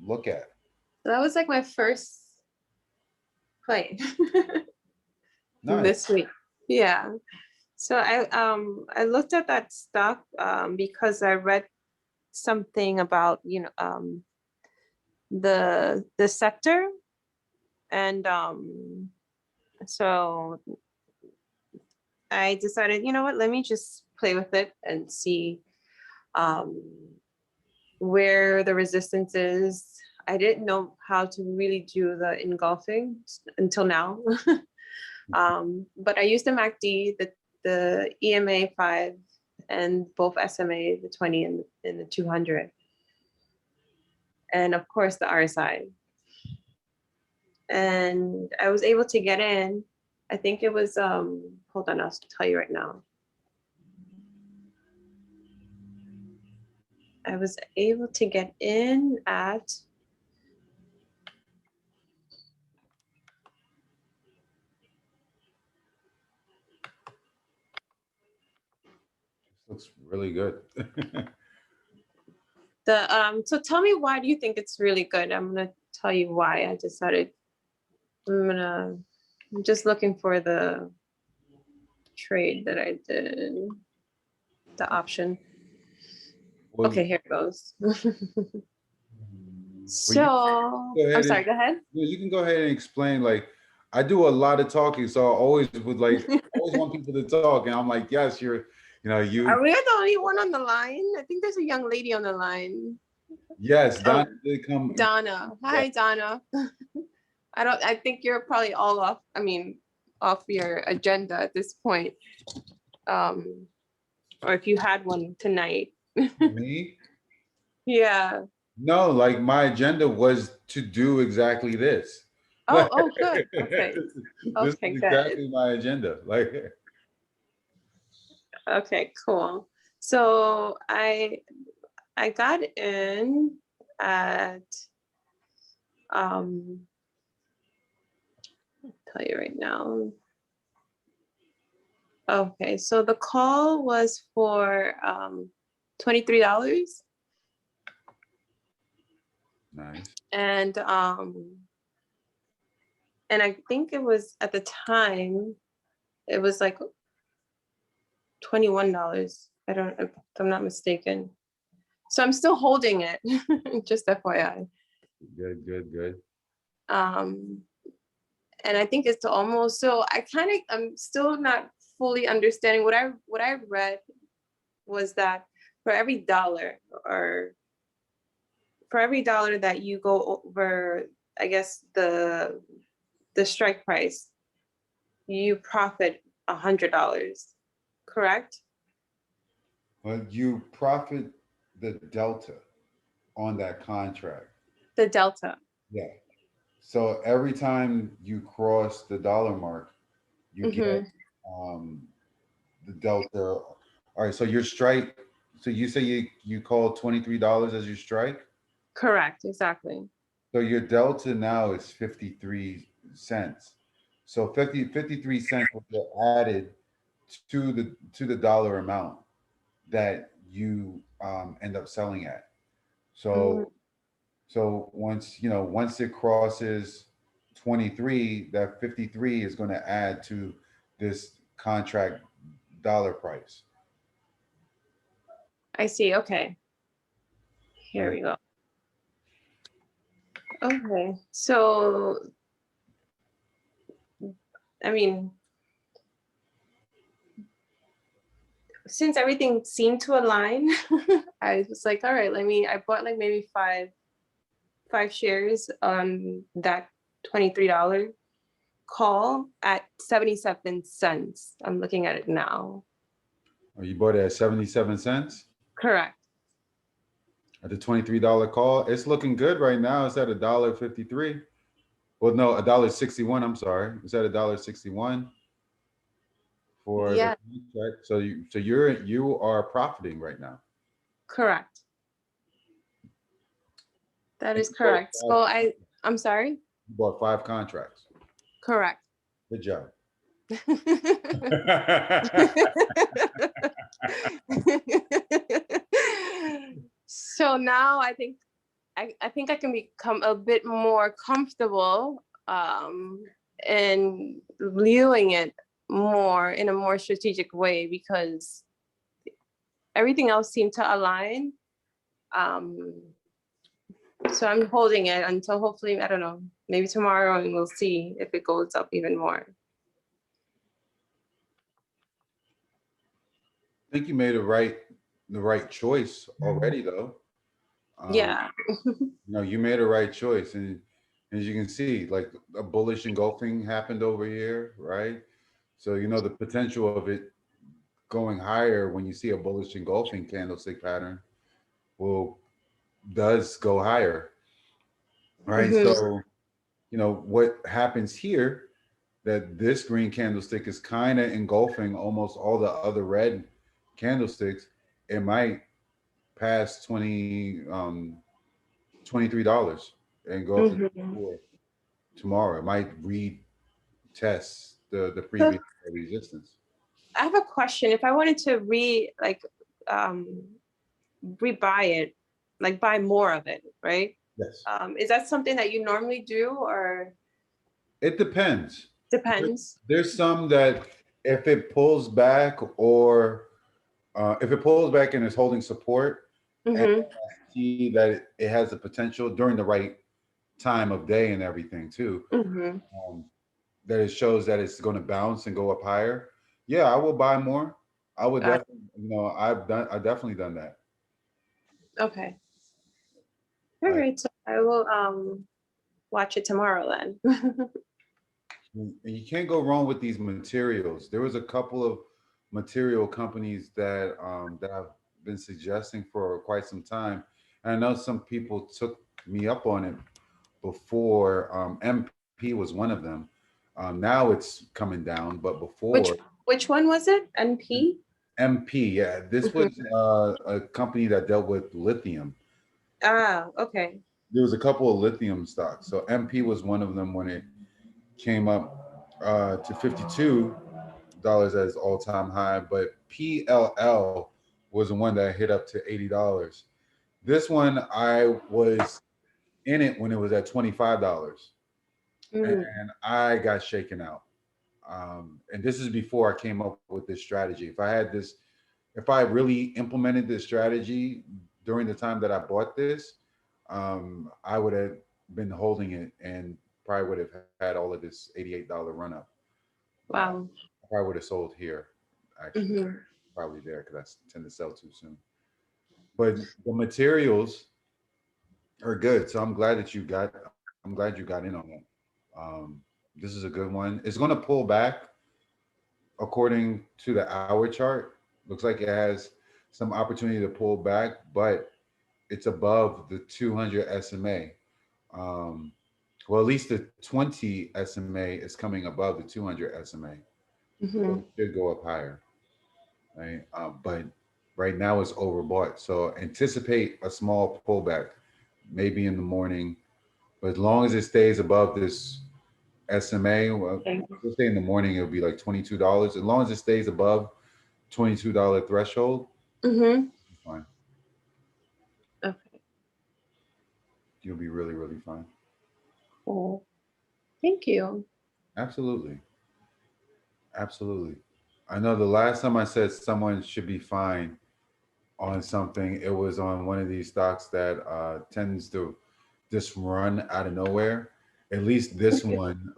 look at. So that was like my first play Nice. this week. Yeah. So I looked at that stock because I read something about the sector and so I decided, you know what, let me just play with it and see um, where the resistance is. I didn't know how to really do the engulfing until now. But I used the MACD, the EMA 5, and both SMA, the 20 and the 200. And of course the RSI. And I was able to get in. I think it was, hold on, I'll tell you right now. I was able to get in at Looks really good. so tell me, why do you think it's really good? I'm gonna tell you why I decided I'm just looking for the trade that I did, the option. well, Okay, here it goes. well, you So go I'm ahead sorry, and go ahead. you can go ahead and explain. Like, I do a lot of talking, so I always would like always want people to talk, and I'm like, yes, you. Are we the only one on the line? I think there's a young lady on the line. Yes, Don Oh, did come. Donna. Yeah. Hi, Donna. I think you're probably all off, off your agenda at this point. Um, or if you had one tonight. Me? Yeah. No, like my agenda was to do exactly this. Oh, Like, oh, good. Okay. this Okay, is good. exactly my agenda. Like, Okay, cool. So I got in at I'll tell you right now. Okay, so the call was for $23. Nice. And I think it was at the time, it was like $21. If I'm not mistaken. So I'm still holding it, just FYI. Good, good, good. And I think it's almost, so I'm still not fully understanding what I read was that for every dollar that you go over, I guess the strike price, you profit $100, correct? Well, you profit the delta on that contract. The delta. Yeah. So every time you cross the dollar mark, you get the delta. All right. So your strike. So you say you call $23 as your strike. Correct, exactly. So your delta now is 53 cents. So 53 cents will get added to the dollar amount that you end up selling at. Mm, So once it crosses 23, that 53 is going to add to this contract dollar price. I see. Okay, here Right. we go. Okay, so I mean, since everything seemed to align, I was like, all right, I bought like maybe five shares on that $23 call at 77 cents. I'm looking at it now. Oh, you bought it at 77 cents Correct. at the $23 call. It's looking good right now. It's at $1.53. Well, no, $1.61. I'm sorry. It's at $1.61 for the Yeah, contract. So you are profiting right now. correct. That And is correct. So I'm sorry. you bought 5 contracts. Correct. Good job. So now I think I can become a bit more comfortable in viewing it more in a more strategic way because everything else seemed to align. So I'm holding it until hopefully, I don't know, maybe tomorrow, and we'll see if it goes up even more. I think you made the right choice already, though. Yeah. You made a right choice, and as you can see, like a bullish engulfing happened over here, right? So the potential of it going higher when you see a bullish engulfing candlestick pattern will does go higher, right? Mhm. So what happens here that this green candlestick is kind of engulfing almost all the other red candlesticks. It might pass $23 and go up to Mhm. 24 tomorrow. It might retest the So previous resistance. I have a question. If I wanted to um, rebuy it, like buy more of it, right? Yes. Is that something that you normally do or It depends. depends? There's some that if it pulls back or if it pulls back and is holding support and Mm-hmm. see that it has the potential during the right time of day and everything too, Mm-hmm. um, that it shows that it's going to bounce and go up higher. Yeah, I will buy more. I would definitely, I've definitely done that. Okay. All I, right. So I will watch it tomorrow then. and you can't go wrong with these materials. There was a couple of material companies that I've been suggesting for quite some time. And I know some people took me up on it before. MP was one of them. Now it's coming down, but Which before which one was it? NP? MP, yeah, this was Mhm. a company that dealt with lithium. Ah, okay. there was a couple of lithium stocks. So MP was one of them when it came up to $52 as all-time high, but PLL was the one that hit up to $80. This one I was in it when it was at $25, Mhm. and I got shaken out. And this is before I came up with this strategy. If I really implemented this strategy during the time that I bought this, I would have been holding it and probably would have had all of this $88 run up. Wow. I probably would have sold here, actually, Mhm. probably there because I tend to sell too soon. But the materials are good, so I'm glad you got in on that. This is a good one. It's going to pull back according to the hour chart. Looks like it has some opportunity to pull back, but it's above the 200 SMA. Um, well, at least the 20 SMA is coming above the 200 SMA. So Mhm. it should go up higher, right? But right now it's overbought. So anticipate a small pullback, maybe in the morning. But as long as it stays above this SMA, well, Okay. let's say in the morning it'll be like $22. As long as it stays above $22 threshold, Mhm. fine. Okay. You'll be really, really fine. Cool. Thank you. Absolutely. Absolutely. I know the last time I said someone should be fine on something, it was on one of these stocks that tends to just run out of nowhere. At least this one,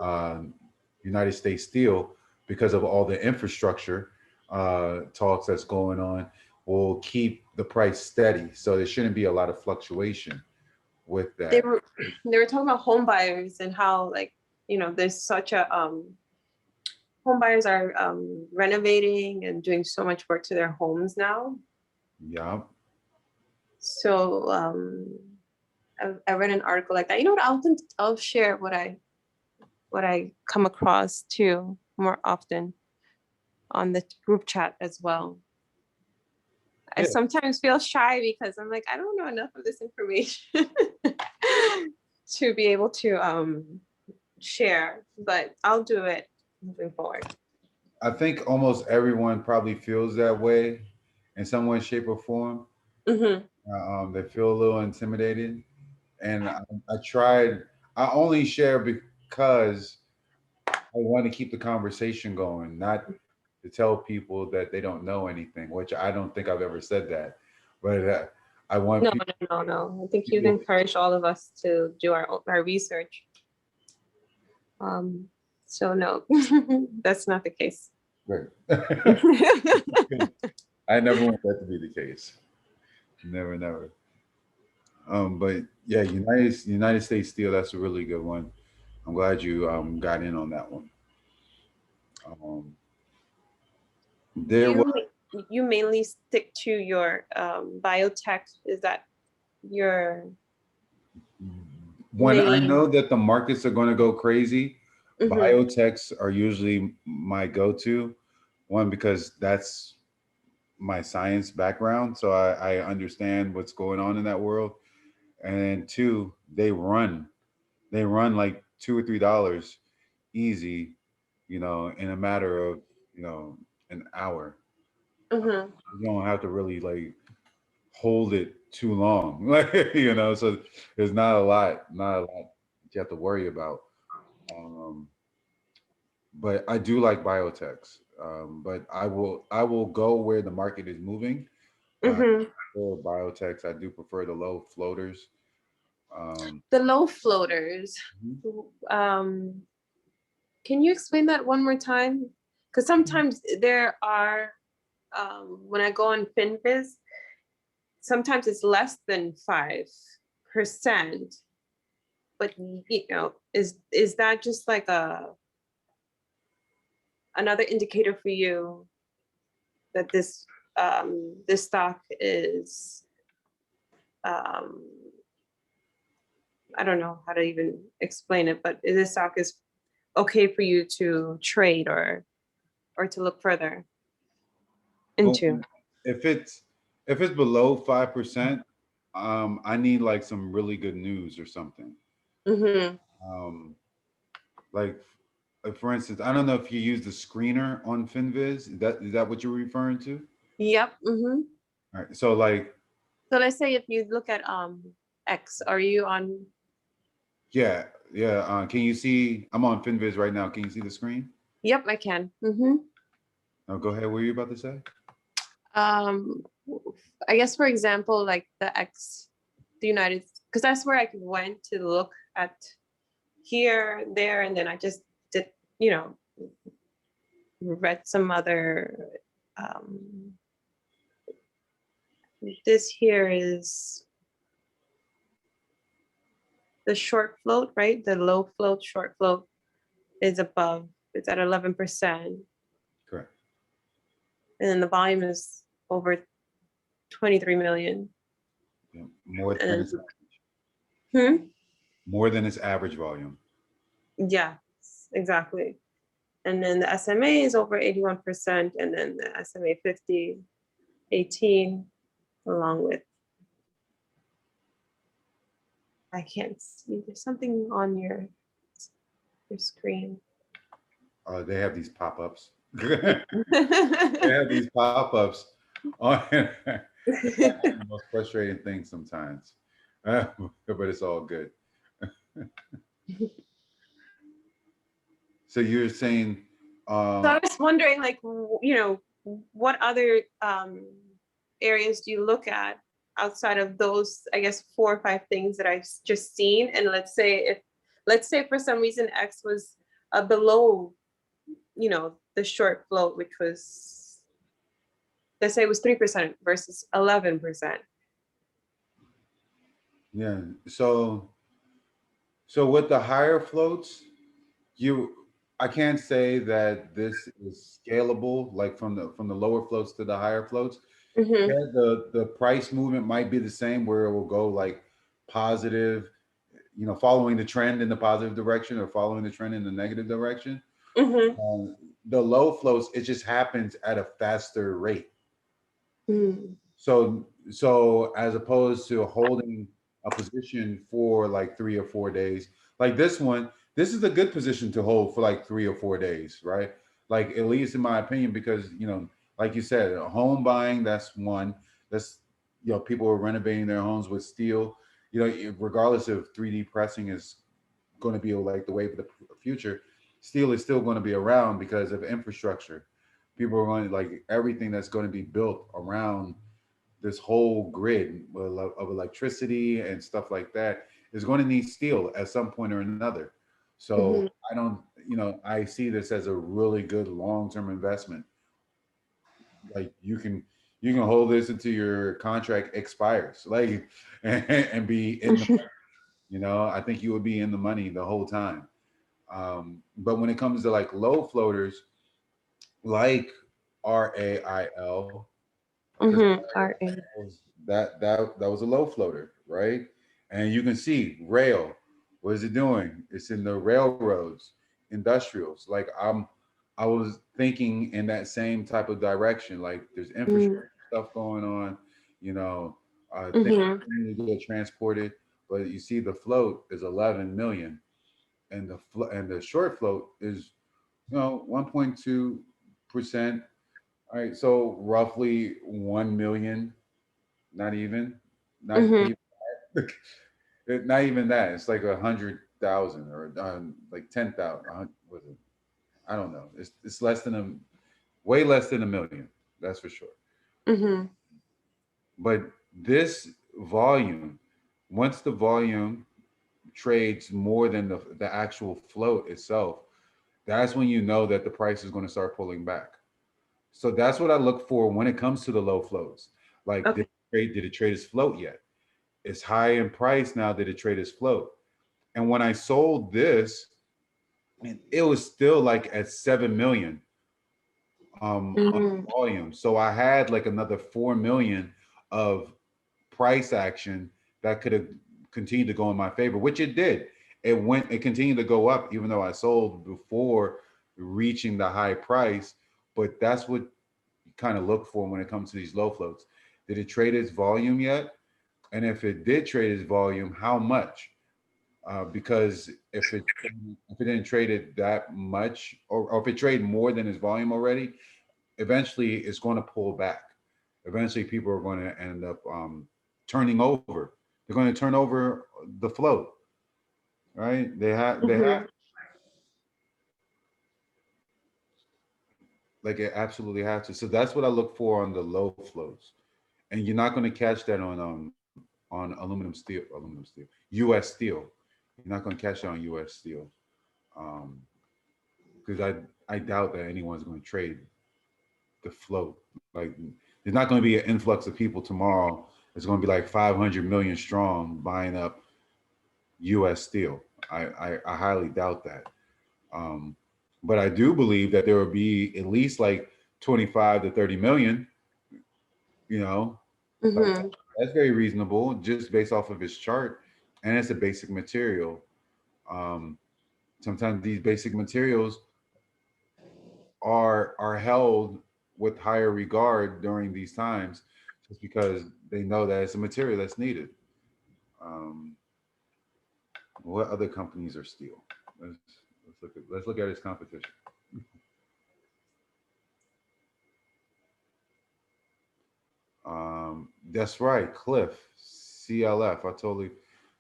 United States Steel, because of all the infrastructure talks that's going on, will keep the price steady. So there shouldn't be a lot of fluctuation with They that. were they were talking about home buyers and how, like, there's such a home buyers are renovating and doing so much work to their homes now. Yeah. So I read an article like that. You know what? I'll share what I come across too more often on the group chat as well. I Yeah. sometimes feel shy because I'm like, I don't know enough of this information to be able to share, but I'll do it moving forward. I think almost everyone probably feels that way in some way, shape, or form. Mm-hmm. They feel a little intimidated. And I tried, I only share because I want to keep the conversation going, not to tell people that they don't know anything, which I don't think I've ever said that. But I want No, no, no, no. I think you've people, encouraged all of us to do our research. So no, that's not the case. right. I never want that to be the case. Never, never. But yeah, United States Steel, that's a really good one. I'm glad you got in on that one. Um, there was You mainly stick to your biotech. Is that your when I main? know that the markets are going to go crazy, Mm-hmm. biotechs are usually my go-to one because that's my science background. So I understand what's going on in that world. And then two, they run like $2 or $3 easy, in a matter of, an hour. Mm-hmm. You don't have to really like hold it too long, so there's not a lot you have to worry about. Um, but I do like biotechs. But I will go where the market is moving. Uh, Mm-hmm. for biotechs, I do prefer the low floaters. Um, The low floaters. mhm. Um, can you explain that one more time? Because sometimes there are, when I go on FinViz, sometimes it's less than 5%. But is that just like another indicator for you that this stock is, um, I don't know how to even explain it, but this stock is okay for you to trade or to look further Well, into? if it's if it's below 5%, I need like some really good news or something. Mm-hmm. Um, like for instance, I don't know if you use the screener on FinViz. Is that what you're referring to? Yep. Mm-hmm. All right. So like, So let's say if you look at X, are you on? yeah, yeah. Can you see? I'm on FinViz right now. Can you see the screen? Yep, I can. Mm-hmm. No, go ahead. What were you about to say? Um, I guess for example, like the X, the United, because that's where I went to look at here, there, and then I just did, you know, read some other. Um, this here is the short float, right? The low float, short float is above. It's at 11%, Correct. and then the volume is over 23 million. Yeah, more than And its hmm? more than its average volume. Yeah, exactly. And then the SMA is over 81%, and then the SMA 50, 18, along with, I can't see, there's something on your screen. They have these pop-ups. They have these pop-ups on. It's actually the most frustrating thing sometimes, but it's all good. So you're saying, So uh, I was wondering, like, you know, what other areas do you look at outside of those, I guess, 4 or 5 things that I've just seen? And let's say for some reason X was below, you know, the short float, which was, let's say it was 3% versus 11%. yeah. So with the higher floats, you, I can't say that this is scalable, like from the lower floats to the higher floats. Mm-hmm. Yeah, the price movement might be the same, where it will go like positive, following the trend in the positive direction or following the trend in the negative direction. Mm-hmm. Um, the low flows, it just happens at a faster rate. Mm-hmm. So as opposed to holding a position for like 3 or 4 days, like this one, this is a good position to hold for like 3 or 4 days, right? Like at least in my opinion, because like you said, home buying, that's one. That's people are renovating their homes with steel. Regardless of 3D pressing is going to be like the wave of the future, steel is still going to be around because of infrastructure. People are going, like, everything that's going to be built around this whole grid of electricity and stuff like that is going to need steel at some point or another. So Mm-hmm. I don't, I see this as a really good long-term investment. Like you can hold this until your contract expires, like, and be in the, I think you would be in the money the whole time. But when it comes to like low floaters, like RAIL, because Mm-hmm. RA. that was a low floater, right? And you can see rail. What is it doing? It's in the railroads, industrials. Like I was thinking in that same type of direction. Like there's infrastructure stuff going on, things Mm-hmm. need to get transported. But you see, the float is 11 million, and the short float is 1.2%. All right, so roughly 1 million, not even, not Mm-hmm. even, not even that. It's like 100,000 or like 10,000. Was it? I don't know. It's less than way less than 1 million. That's for sure. Mm-hmm. But this volume, once the volume trades more than the actual float itself, that's when you know that the price is going to start pulling back. So that's what I look for when it comes to the low floats. Like, Okay. did it trade its float yet? It's high in price now. Did it trade its float? And when I sold this, and it was still like at 7 million on Mm-hmm. volume. So I had like another 4 million of price action that could have continued to go in my favor, which it did. It continued to go up, even though I sold before reaching the high price. But that's what you kind of look for when it comes to these low floats. Did it trade its volume yet? And if it did trade its volume, how much? Because if it didn't trade it that much, or if it traded more than its volume already, eventually it's going to pull back. Eventually, people are going to end up turning over. They're going to turn over the float, right? They have Mhm. like it absolutely have to. So that's what I look for on the low floats, and you're not going to catch that on aluminum steel, U.S. steel. You're not going to catch that on U.S. steel, because I doubt that anyone's going to trade the float. Like, there's not going to be an influx of people tomorrow. It's going to be like 500 million strong buying up U.S. steel. I highly doubt that. Um, but I do believe that there will be at least like 25 to 30 million. You know, like Mhm. that's very reasonable just based off of its chart, and it's a basic material. Um, Sometimes these basic materials are held with higher regard during these times, just because they know that it's a material that's needed. Um, what other companies are steel? Let's let's look at its competition. That's right, Cliff, CLF. I totally.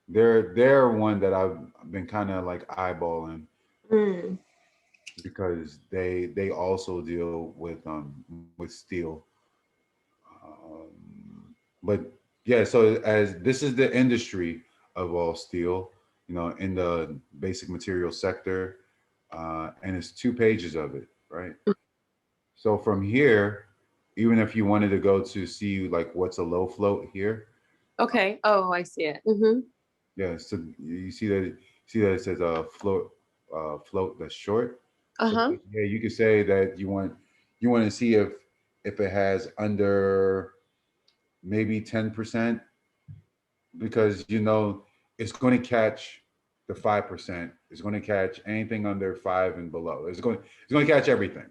They're one that I've been kind of like eyeballing Mm. because they also deal with steel. But yeah, so as this is the industry of all steel, in the basic material sector, and it's 2 pages of it, right? So from here, even if you wanted to go to see like what's a low float here, Okay. Oh, I see it. Mhm. yeah, so you see that it says float that's short. So Uh-huh. yeah, you could say that you want to see if it has under maybe 10%, because it's going to catch the 5%. It's going to catch anything under five and below. It's going to catch everything,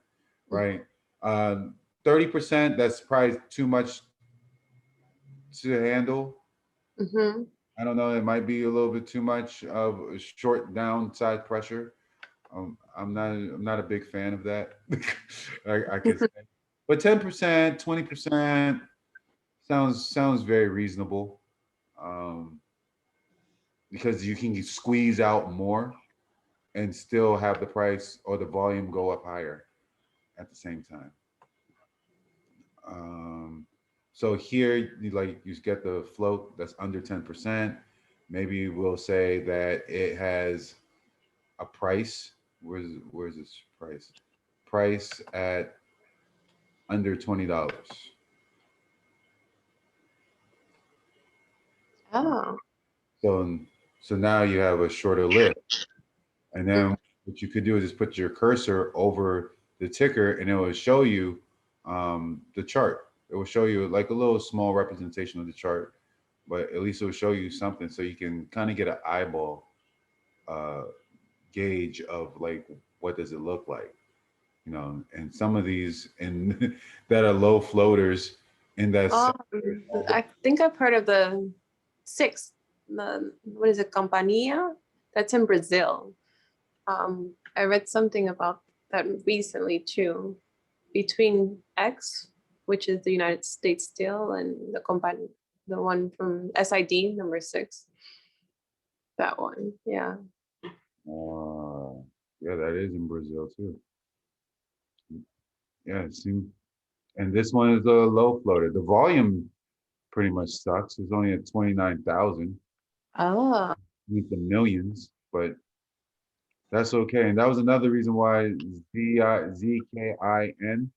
right? 30%, that's probably too much to handle. Mhm. I don't know. It might be a little bit too much of a short downside pressure. I'm not a big fan of that. I could say, but 10%, 20% sounds very reasonable. Um, because you can squeeze out more and still have the price or the volume go up higher at the same time. Um, so here, you get the float that's under 10%. Maybe we'll say that it has a price. Where's this price? Price at under $20. Oh. So so now you have a shorter lift. And then what you could do is just put your cursor over the ticker, and it will show you the chart. It will show you like a little small representation of the chart, but at least it will show you something, so you can kind of get an eyeball uh, gauge of like what does it look like. And some of these in that are low floaters in that sector. I think I've heard of the six. The what is it, Compania? That's in Brazil. I read something about that recently too. Between X, which is the United States Steel, and the company, the one from SID number 6. That one, yeah. Uh, yeah, that is in Brazil too. Yeah, it seems. And this one is a low floater. The volume pretty much sucks. It's only at 29,000 Oh. with the millions, but that's okay. And that was another reason why ZKIN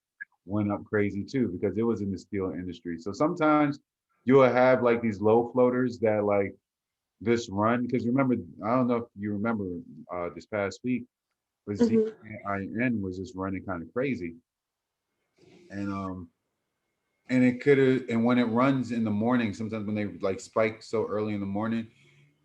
went up crazy too, because it was in the steel industry. So sometimes you'll have like these low floaters that like this run. Because remember, I don't know if you remember this past week, but Mhm. ZKIN was just running kind of crazy. And it could have, and when it runs in the morning, sometimes when they like spike so early in the morning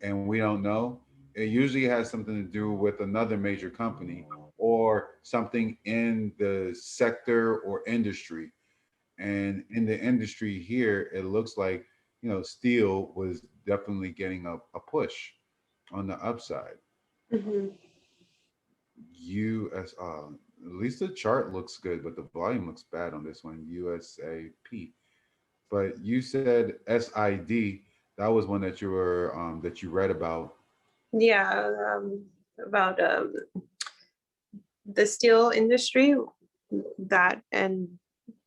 and we don't know, it usually has something to do with another major company or something in the sector or industry. And in the industry here, it looks like steel was definitely getting a push on the upside. Hmm. US, at least the chart looks good, but the volume looks bad on this one, USAP. But you said SID, that was one that you read about. Yeah, about the steel industry, that and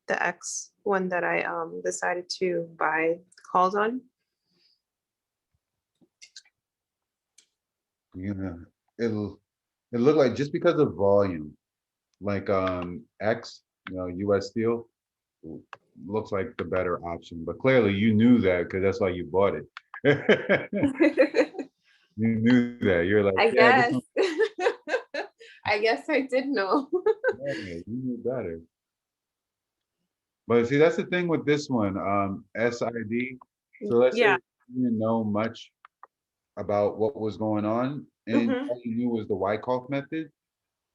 the X one that I decided to buy calls on. Yeah, it'll it looked like just because of volume, like X, US Steel looks like the better option. But clearly you knew that because that's why you bought it. You knew that. You're like, I yeah, this guess. one, I guess I did know. yeah, you knew better. But see, that's the thing with this one, SID. So let's say Yeah. you didn't know much about what was going on, and Hmm. all you knew was the Wyckoff method.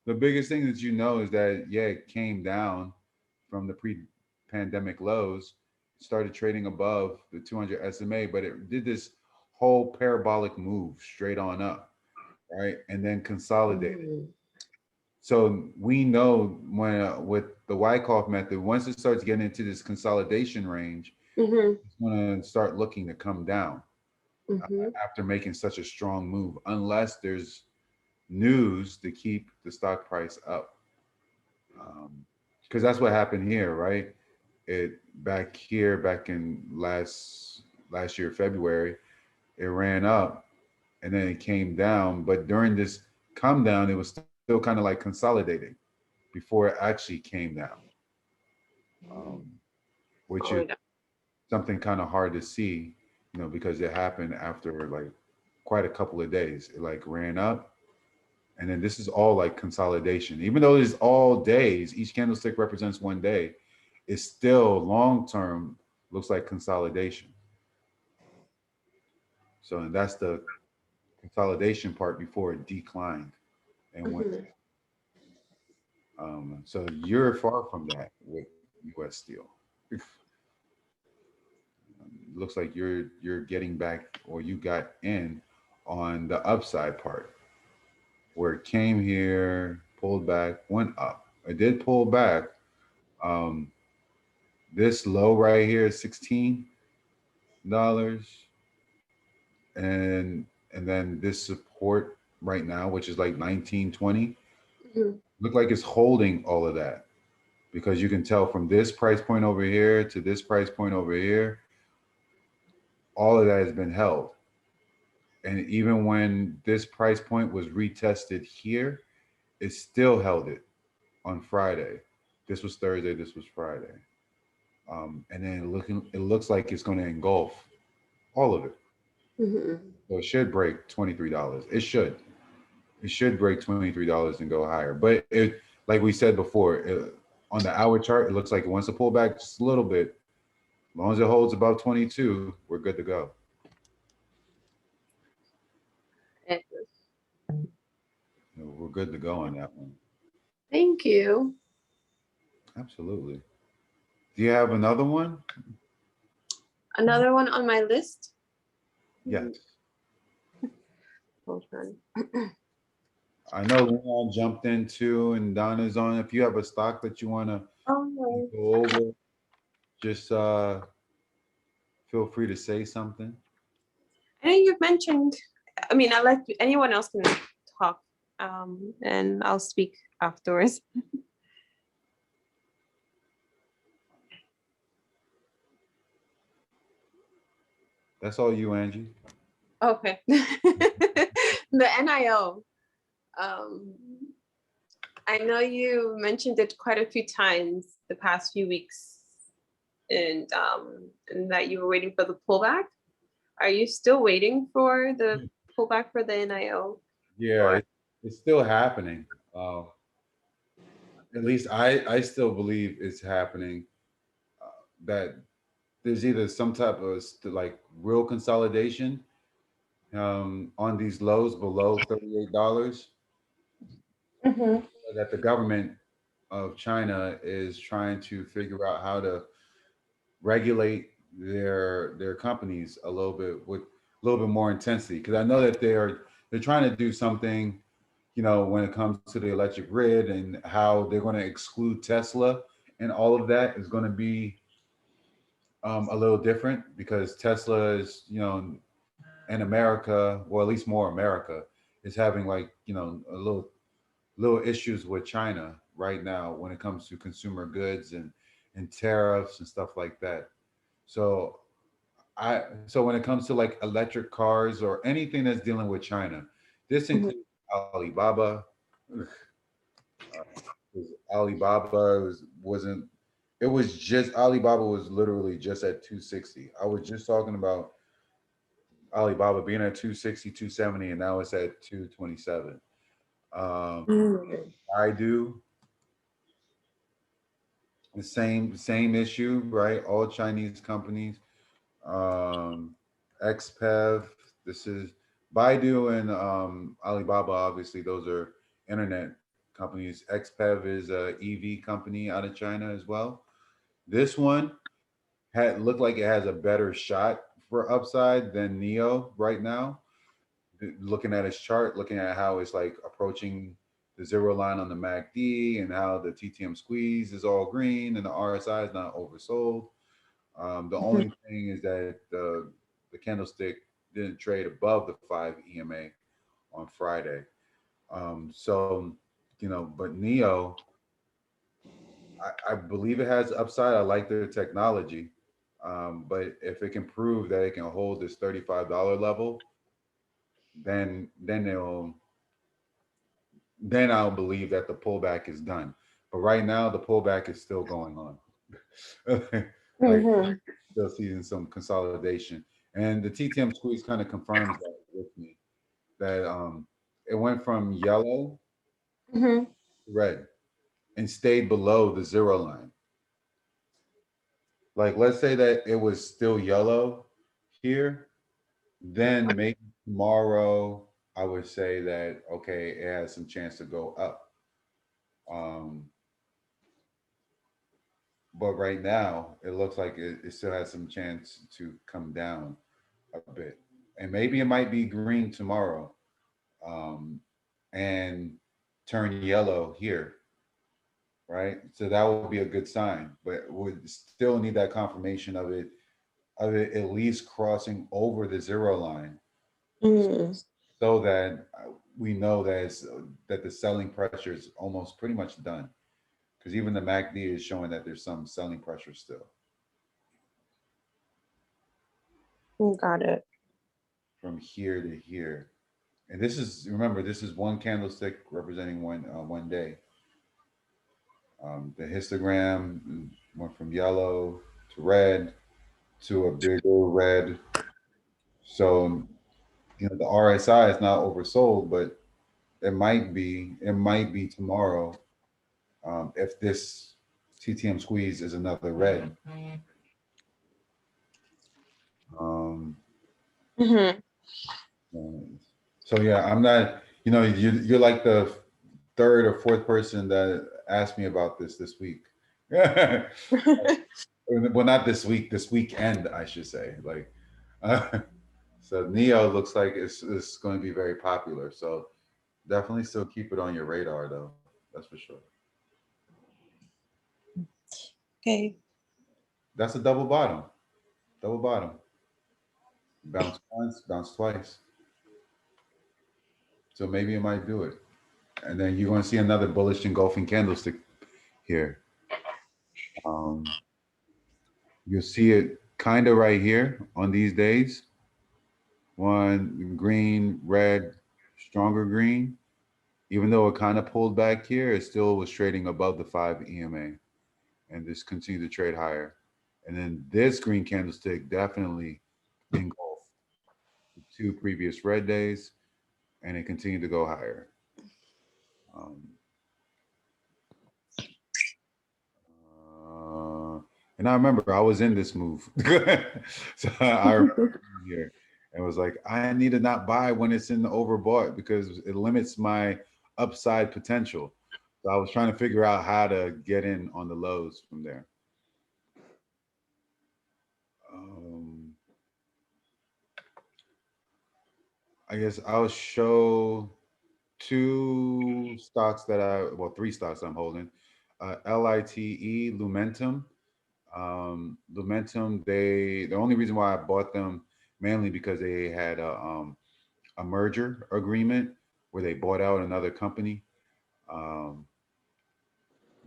The biggest thing that you know is that yeah, it came down from the pre-pandemic lows, started trading above the 200 SMA, but it did this whole parabolic move straight on up, right, and then consolidated. So we know when with the Wyckoff method, once it starts getting into this consolidation range, Hmm. it's going to start looking to come down Hmm. after making such a strong move, unless there's news to keep the stock price up. Because that's what happened here, right? It back here, back in last year, February, it ran up and then it came down. But during this come down, it was still kind of like consolidating before it actually came down, um, which Oh, is yeah. something kind of hard to see, because it happened after like quite a couple of days. It like ran up, and then this is all like consolidation. Even though it's all days, each candlestick represents one day. It's still long term looks like consolidation. So and that's the consolidation part before it declined and went. Mhm. So you're far from that with U.S. Steel. Looks like you're getting back or you got in on the upside part where it came here, pulled back, went up. It did pull back. Um, this low right here is $16, and then this support right now, which is like 19.20, Mhm. look like it's holding all of that because you can tell from this price point over here to this price point over here, all of that has been held. And even when this price point was retested here, it still held it on Friday. This was Thursday. This was Friday. And then it looks like it's going to engulf all of it. Mhm. So it should break $23. It should. It should break $23 and go higher. But it, like we said before, on the hour chart, it looks like it wants to pull back just a little bit. As long as it holds above 22, we're good to go. Eh, We're good to go on that one. Thank you. Absolutely. Do you have another one? Another one on my list. Yes. Hold on. I know Leon jumped into and Donna's on. If you have a stock that you want to Oh no. go over, just feel free to say something. I know you've mentioned. I mean, I like anyone else can talk, and I'll speak afterwards. That's all you, Angie. Okay. The NIO. Um, I know you mentioned it quite a few times the past few weeks, and that you were waiting for the pullback. Are you still waiting for the pullback for the NIO? Yeah, Or it's still happening. Uh, at least I still believe it's happening. That there's either some type of like real consolidation on these lows below $38, Mhm. that the government of China is trying to figure out how to regulate their companies a little bit with a little bit more intensity, because I know that they're trying to do something, when it comes to the electric grid and how they're going to exclude Tesla, and all of that is going to be a little different, because Tesla is, in America, or at least more America, is having, like, a little issues with China right now when it comes to consumer goods and tariffs and stuff like that. So so when it comes to like electric cars or anything that's dealing with China, this Mhm. includes Alibaba. Ugh, 'cause Alibaba wasn't. It was just Alibaba was literally just at 260. I was just talking about Alibaba being at 260, 270, and now it's at 227. Um, Mm. I do the same issue, right? All Chinese companies. Um, XPEV. This is Baidu and Alibaba. Obviously, those are internet companies. XPEV is a EV company out of China as well. This one had looked like it has a better shot for upside than Neo right now. Looking at its chart, looking at how it's like approaching the zero line on the MACD, and how the TTM squeeze is all green and the RSI is not oversold. The Mhm. only thing is that the candlestick didn't trade above the 5 EMA on Friday. So, but Neo, I believe it has upside. I like their technology. But if it can prove that it can hold this $35 level, then I'll believe that the pullback is done. But right now, the pullback is still going on. Like, Mhm. still seeing some consolidation. And the TTM squeeze kind of confirms that with me, that it went from yellow Mhm. to red and stayed below the zero line. Like, let's say that it was still yellow here, then maybe tomorrow I would say that, okay, it has some chance to go up. Um, but right now, it looks like it still has some chance to come down a bit. And maybe it might be green tomorrow, um, and turn yellow here, right? So that would be a good sign, but would still need that confirmation of it at least crossing over the zero line, Mm. so that we know that that the selling pressure is almost pretty much done. Because even the MACD is showing that there's some selling pressure still Got it. from here to here. And this is, remember, this is one candlestick representing one day. The histogram went from yellow to red to a bigger red. So, the RSI is not oversold, but it might be tomorrow, if this TTM squeeze is another red. Um, Mhm. so yeah, I'm not. You're like the third or fourth person that asked me about this week. Well, not this week. This weekend, I should say. Like, uh, so Neo looks like it's going to be very popular. So definitely still keep it on your radar, though. That's for sure. Okay. That's a double bottom. Double bottom. Bounce once, bounce twice. So maybe it might do it. And then you're going to see another bullish engulfing candlestick here. Um, you'll see it kind of right here on these days. One green, red, stronger green. Even though it kind of pulled back here, it still was trading above the 5 EMA, and this continued to trade higher. And then this green candlestick definitely engulfed the two previous red days, and it continued to go higher. Um, and I remember I was in this move. So I remember being here and was like, I need to not buy when it's in the overbought, because it limits my upside potential. So I was trying to figure out how to get in on the lows from there. I guess I'll show two stocks that three stocks I'm holding. LITE, Lumentum. Lumentum, the only reason why I bought them mainly because they had a merger agreement where they bought out another company. Um,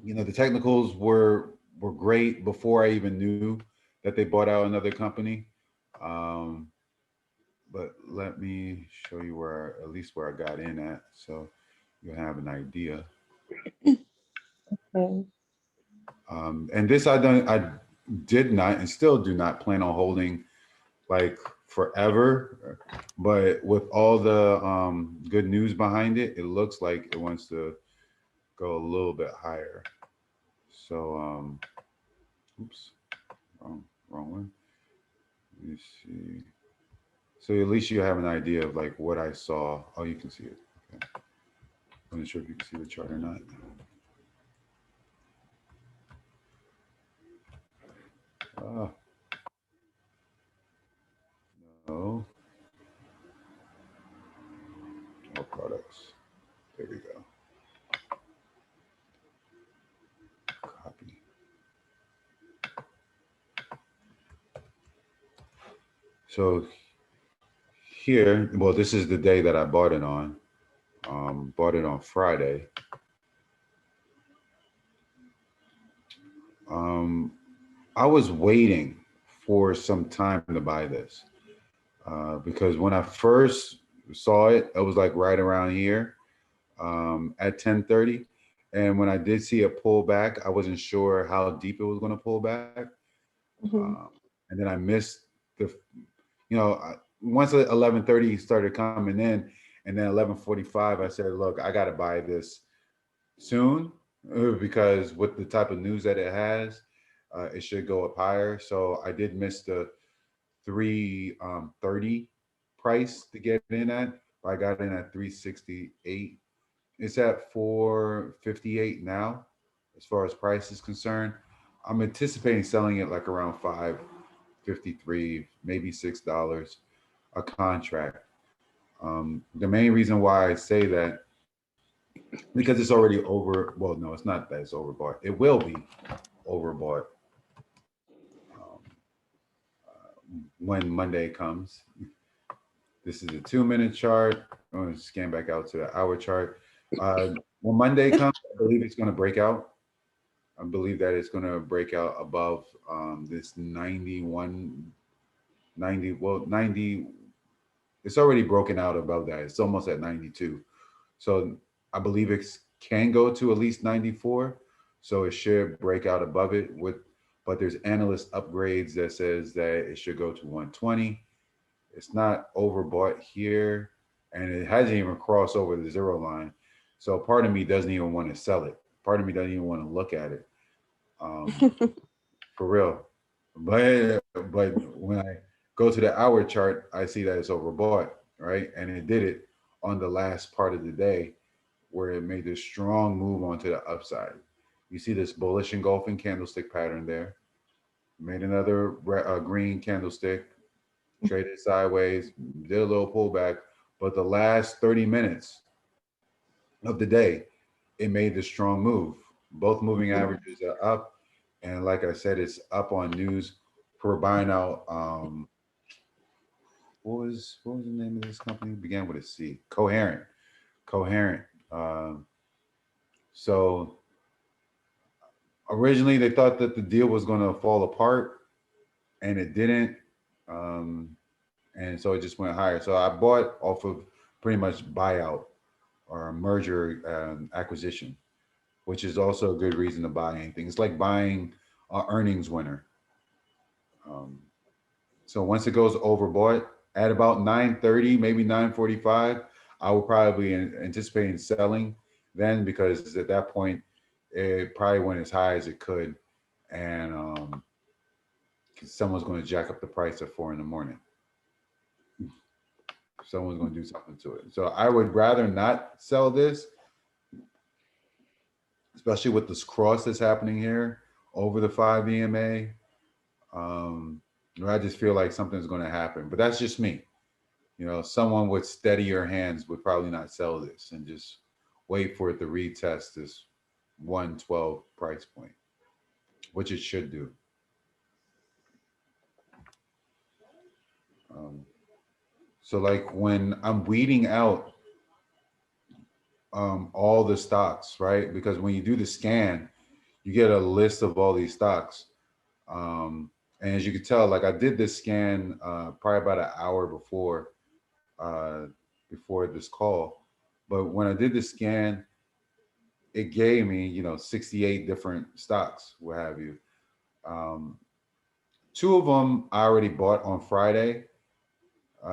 the technicals were great before I even knew that they bought out another company. Um, but let me show you where at least where I got in at, so you have an idea. Okay. And this I did not and still do not plan on holding like forever, but with all the good news behind it, it looks like it wants to go a little bit higher. So oops, wrong one. Let me see. So at least you have an idea of like what I saw. Oh, you can see it. Okay. I'm not sure if you can see the chart or not. Oh, no. All products. There we go. Copy. So here, well, this is the day that I bought it on. Bought it on Friday. Um, I was waiting for some time to buy this because when I first saw it, it was like right around here at 10:30, and when I did see it pull back, I wasn't sure how deep it was going to pull back, Mhm. and then I missed the, once 11:30 started coming in, and then 11:45, I said, "Look, I got to buy this soon because with the type of news that it has, it should go up higher." So I did miss the 330 price to get in at. But I got in at 368. It's at 458 now, as far as price is concerned. I'm anticipating selling it like around 553, maybe $6 a contract. The main reason why I say that because it's already over. Well, no, it's not that it's overbought. It will be overbought um, when Monday comes. This is a 2 minute chart. I'm going to scan back out to the hour chart. When Monday comes, I believe it's going to break out. I believe that it's going to break out above this 91, 90. Well, 90. It's already broken out above that. It's almost at 92. So I believe it can go to at least 94. So it should break out above it but there's analyst upgrades that says that it should go to 120. It's not overbought here, and it hasn't even crossed over the zero line. So part of me doesn't even want to sell it. Part of me doesn't even want to look at it, for real. But when I go to the hour chart, I see that it's overbought, right? And it did it on the last part of the day where it made this strong move onto the upside. You see this bullish engulfing candlestick pattern there. Made another green candlestick, traded sideways, did a little pullback. But the last 30 minutes of the day, it made the strong move. Both moving averages are up. And like I said, it's up on news for buying out. What was the name of this company? It began with a C. Coherent. Coherent. Um, so originally they thought that the deal was going to fall apart, and it didn't. Um, and so it just went higher. So I bought off of pretty much buyout or merger acquisition, which is also a good reason to buy anything. It's like buying an earnings winner. Um, so once it goes overbought at about 9:30, maybe 9:45, I will probably anticipating selling then because at that point it probably went as high as it could, and someone's going to jack up the price at 4 in the morning. Someone's going to do something to it. So I would rather not sell this, especially with this cross that's happening here over the 5 EMA. I just feel like something's going to happen, but that's just me. You know, someone with steadier hands would probably not sell this and just wait for it to retest this 112 price point, which it should do. Um, so like when I'm weeding out all the stocks, right? Because when you do the scan, you get a list of all these stocks. And as you can tell, like I did this scan probably about an hour uh, before this call. But when I did the scan, it gave me, 68 different stocks, what have you. Um, two of them I already bought on Friday.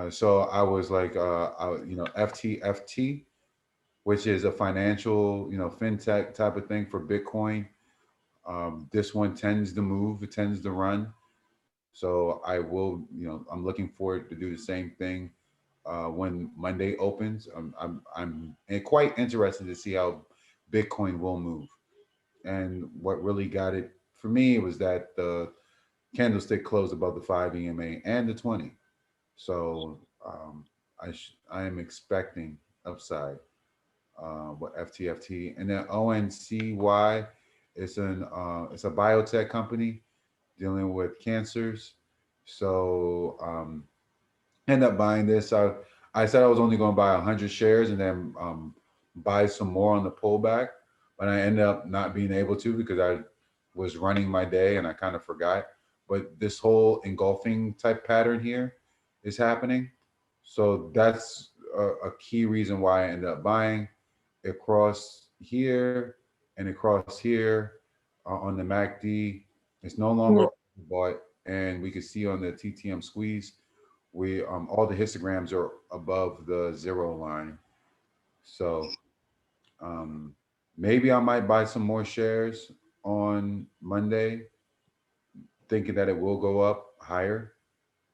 So I was like, FTFT, which is a financial, fintech type of thing for Bitcoin. This one tends to move, it tends to run. So I will, I'm looking forward to do the same thing when Monday opens. I'm quite interested to see how Bitcoin will move. And what really got it for me was that the candlestick closed above the 5 EMA and the 20. So I am expecting upside with FTFT. And then ONCY it's a biotech company dealing with cancers. So end up buying this. I said I was only going to buy 100 shares and then buy some more on the pullback, but I ended up not being able to because I was running my day and I kind of forgot. But this whole engulfing type pattern here is happening. So that's a key reason why I ended up buying across here and across here on the MACD. It's no longer bought, and we can see on the TTM squeeze, we all the histograms are above the zero line. So um, maybe I might buy some more shares on Monday, thinking that it will go up higher.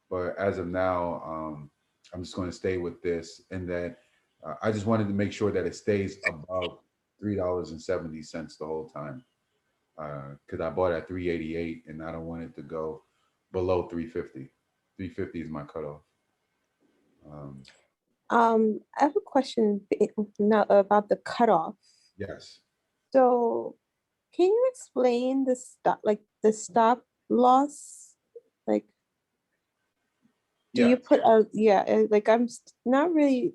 But as of now, I'm just going to stay with this, and that I just wanted to make sure that it stays above $3.70 the whole time, because I bought at 388, and I don't want it to go below 350. 350 is my cutoff. Um, I have a question now about the cutoff. yes. So can you explain the stop loss? Like, do Yeah. you put a, yeah, like not really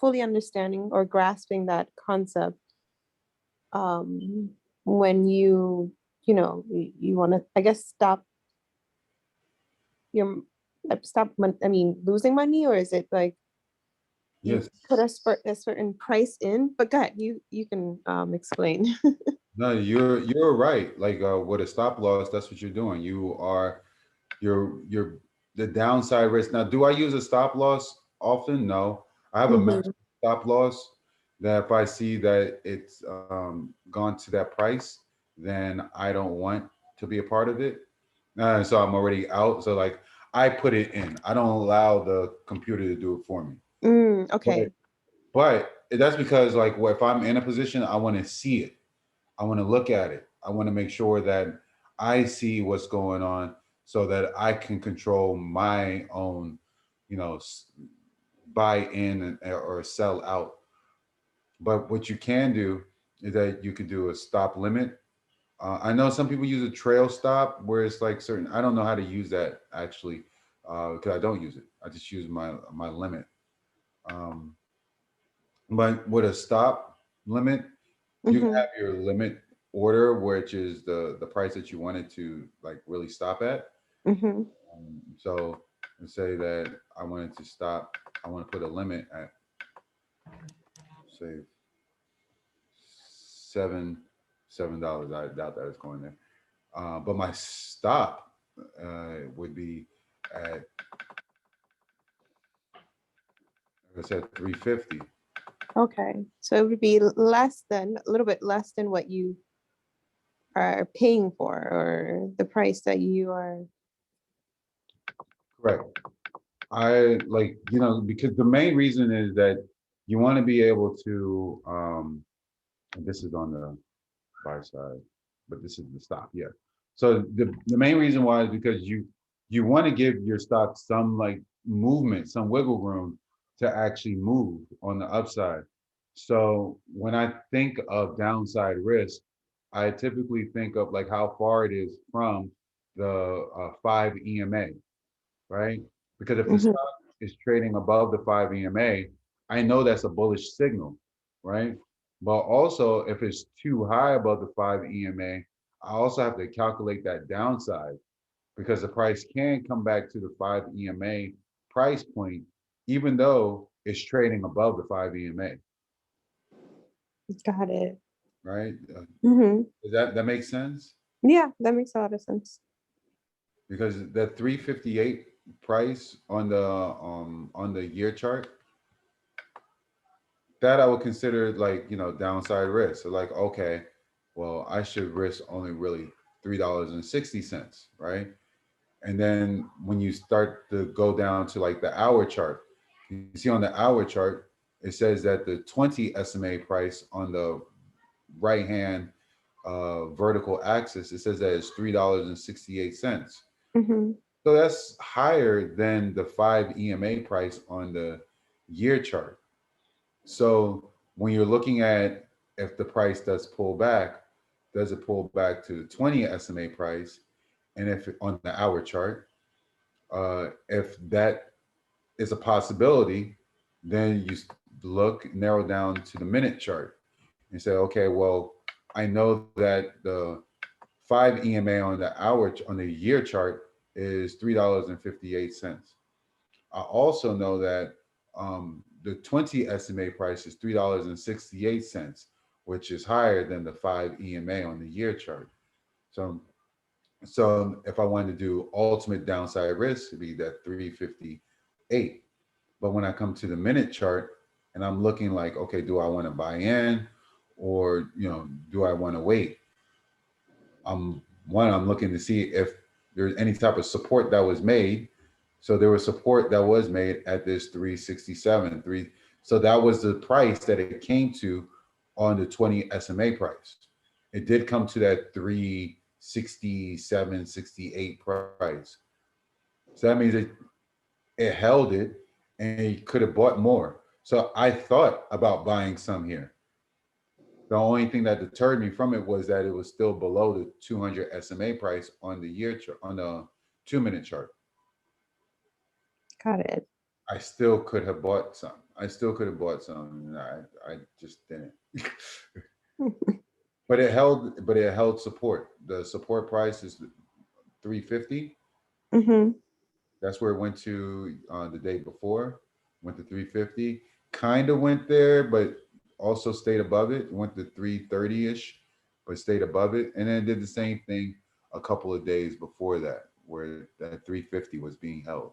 fully understanding or grasping that concept. When you want to, I guess, stop your, I mean, losing money, or is it like you Yes. put a certain price in? But go ahead, you can explain. No, you're right. Like with a stop loss, that's what you're doing. You're the downside risk. Now, do I use a stop loss often? No. I have a Mhm. maximum stop loss that if I see that it's gone to that price, then I don't want to be a part of it. So I'm already out. So like I put it in. I don't allow the computer to do it for me. But Okay. but that's because like if I'm in a position, I want to see it. I want to look at it. I want to make sure that I see what's going on so that I can control my own, you know, buy in or sell out. But what you can do is that you could do a stop limit. I know some people use a trail stop where it's like certain. I don't know how to use that actually because I don't use it. I just use my limit. Um, but with a stop limit, you can Mm-hmm. have your limit order, which is the price that you wanted to like really stop at. Mm-hmm. So let's say that I wanted to stop. I want to put a limit at say seven $7. I doubt that it's going there. But my stop would be at like I said 350. Okay. So it would be less than, a little bit less than what you are paying for, or the price that you are. Correct. I like because the main reason is that you want to be able to. And this is on the buy side, but this is the stop. Yeah. So the main reason why is because you want to give your stock some like movement, some wiggle room to actually move on the upside. So when I think of downside risk, I typically think of like how far it is from the 5 EMA, right? Because if the Mhm. stock is trading above the 5 EMA, I know that's a bullish signal, right? But also, if it's too high above the 5 EMA, I also have to calculate that downside because the price can come back to the 5 EMA price point, even though it's trading above the 5 EMA, Got it. right? Hmm. Does that make sense? Yeah, that makes a lot of sense. Because the 358 price on the year chart, that I would consider like, downside risk. So like, okay, well, I should risk only really $3.60, right? And then when you start to go down to like the hour chart, you see on the hour chart, it says that the 20 SMA price on the right hand vertical axis, it says that it's $3.68. Hmm. So that's higher than the 5 EMA price on the year chart. So when you're looking at if the price does pull back, does it pull back to the 20 SMA price? And if on the hour chart, if that is a possibility, then you look, narrow down to the minute chart and say, okay, well, I know that the 5 EMA on the on the year chart is $3.58. I also know that the 20 SMA price is $3.68, which is higher than the 5 EMA on the year chart. So, so if I wanted to do ultimate downside risk, it'd be that 358. But when I come to the minute chart and I'm looking like, okay, do I want to buy in or, do I want to wait? I'm looking to see if there's any type of support that was made. So there was support that was made at this 367, three. So that was the price that it came to on the 20 SMA price. It did come to that 367, 68 price. So that means it held it and you could have bought more. So I thought about buying some here. The only thing that deterred me from it was that it was still below the 200 SMA price on the year chart, on the 2 minute chart. Got it. I still could have bought some. I still could have bought some, and I just didn't. But it held support. The support price is 350. Hmm. That's where it went to the day before. Went to 350. Kind of went there, but also stayed above it. Went to 330 ish, but stayed above it. And then did the same thing a couple of days before that, where that 350 was being held.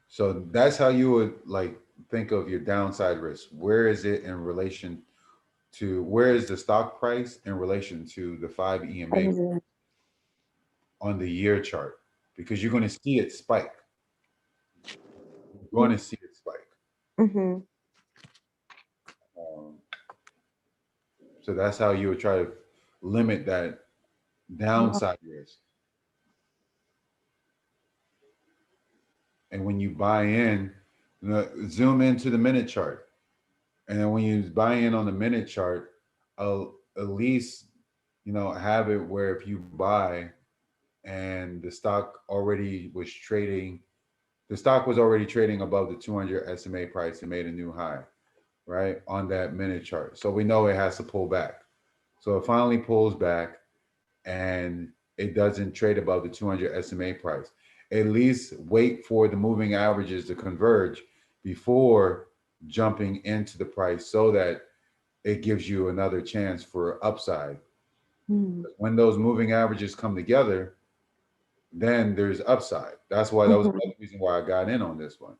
So that's how you would like think of your downside risk. Where is it in relation to where is the stock price in relation to the 5 EMA on the year chart? Because you're going to see it spike. You're going to see it spike. Hmm. Um, so that's how you would try to limit that downside risk. And when you buy in, zoom into the minute chart. And then when you buy in on the minute chart, at least, have it where if you buy and the stock was already trading above the 200 SMA price and made a new high, right, on that minute chart. So we know it has to pull back. So it finally pulls back and it doesn't trade above the 200 SMA price. At least wait for the moving averages to converge before jumping into the price so that it gives you another chance for upside. Hmm. When those moving averages come together, then there's upside. That was Hmm. another reason why I got in on this one.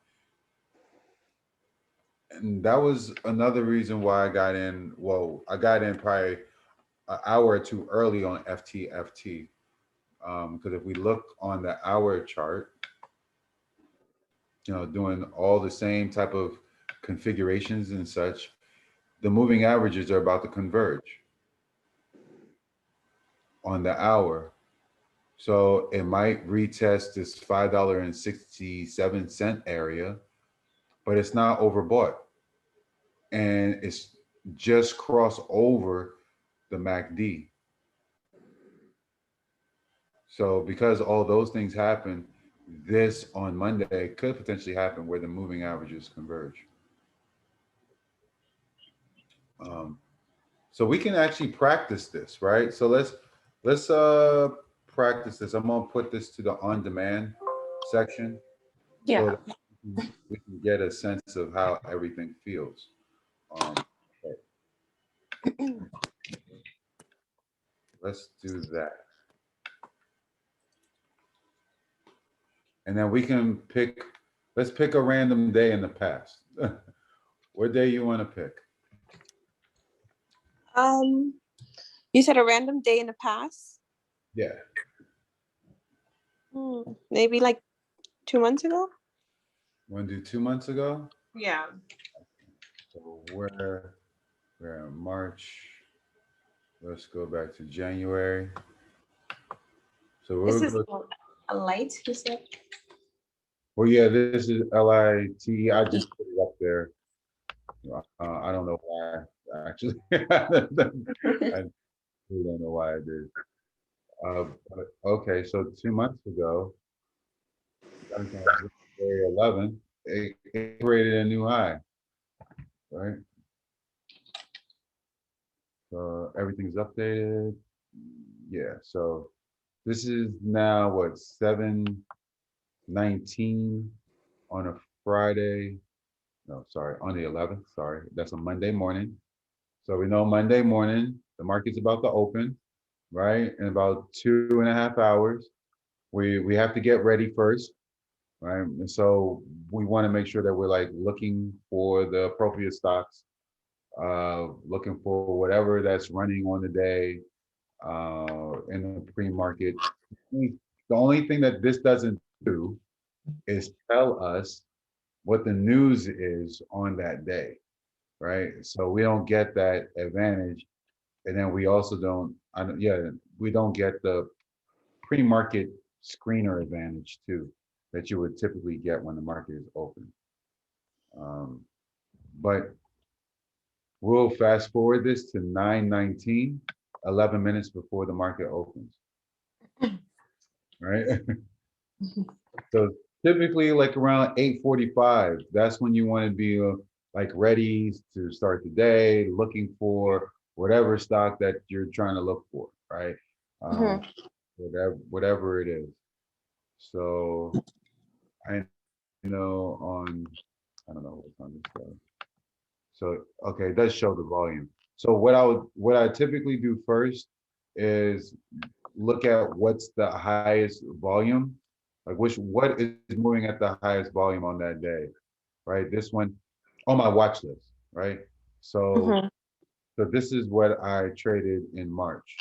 And that was another reason why I got in. Well, I got in probably an hour or two early on FTFT. Because if we look on the hour chart, doing all the same type of configurations and such, the moving averages are about to converge on the hour. So it might retest this $5.67 area, but it's not overbought. And it's just crossed over the MACD. So because all those things happen, this on Monday could potentially happen where the moving averages converge. Um, so we can actually practice this, right? So let's practice this. I'm gonna put this to the on-demand section so Yeah. that we can get a sense of how everything feels. Um, okay. Let's do that. And then we can pick, let's pick a random day in the past. What day you want to pick? You said a random day in the past? Yeah. Maybe like 2 months ago? Want to do 2 months ago? Yeah. So we're in March. Let's go back to January. So we'll This is go. a light, you said? Well, yeah, this is LITE. I just put it up there. I don't know why, actually. I really don't know why I did. But, okay, so 2 months ago, January 11th, it created a new high, right? So everything's updated. Yeah, so this is now what, 7:19 on a Friday. No, sorry, on the 11th. Sorry, that's a Monday morning. So we know Monday morning, the market's about to open, right? In about 2.5 hours. We have to get ready first, right? And so we want to make sure that we're like looking for the appropriate stocks, looking for whatever that's running on the day, in the pre-market. The only thing that this doesn't do is tell us what the news is on that day, right? So we don't get that advantage, and then we also don't. We don't get the pre-market screener advantage too that you would typically get when the market is open. But we'll fast forward this to 9:19, 11 minutes before the market opens, right? So typically like around 8:45, that's when you want to be like ready to start the day, looking for whatever stock that you're trying to look for, right? Whatever it is. So I know on, I don't know what's on this side. So, okay, it does show the volume. So what I typically do first is look at what's the highest volume, like what is moving at the highest volume on that day, right? This one on my watch list, right? So, so this is what I traded in March.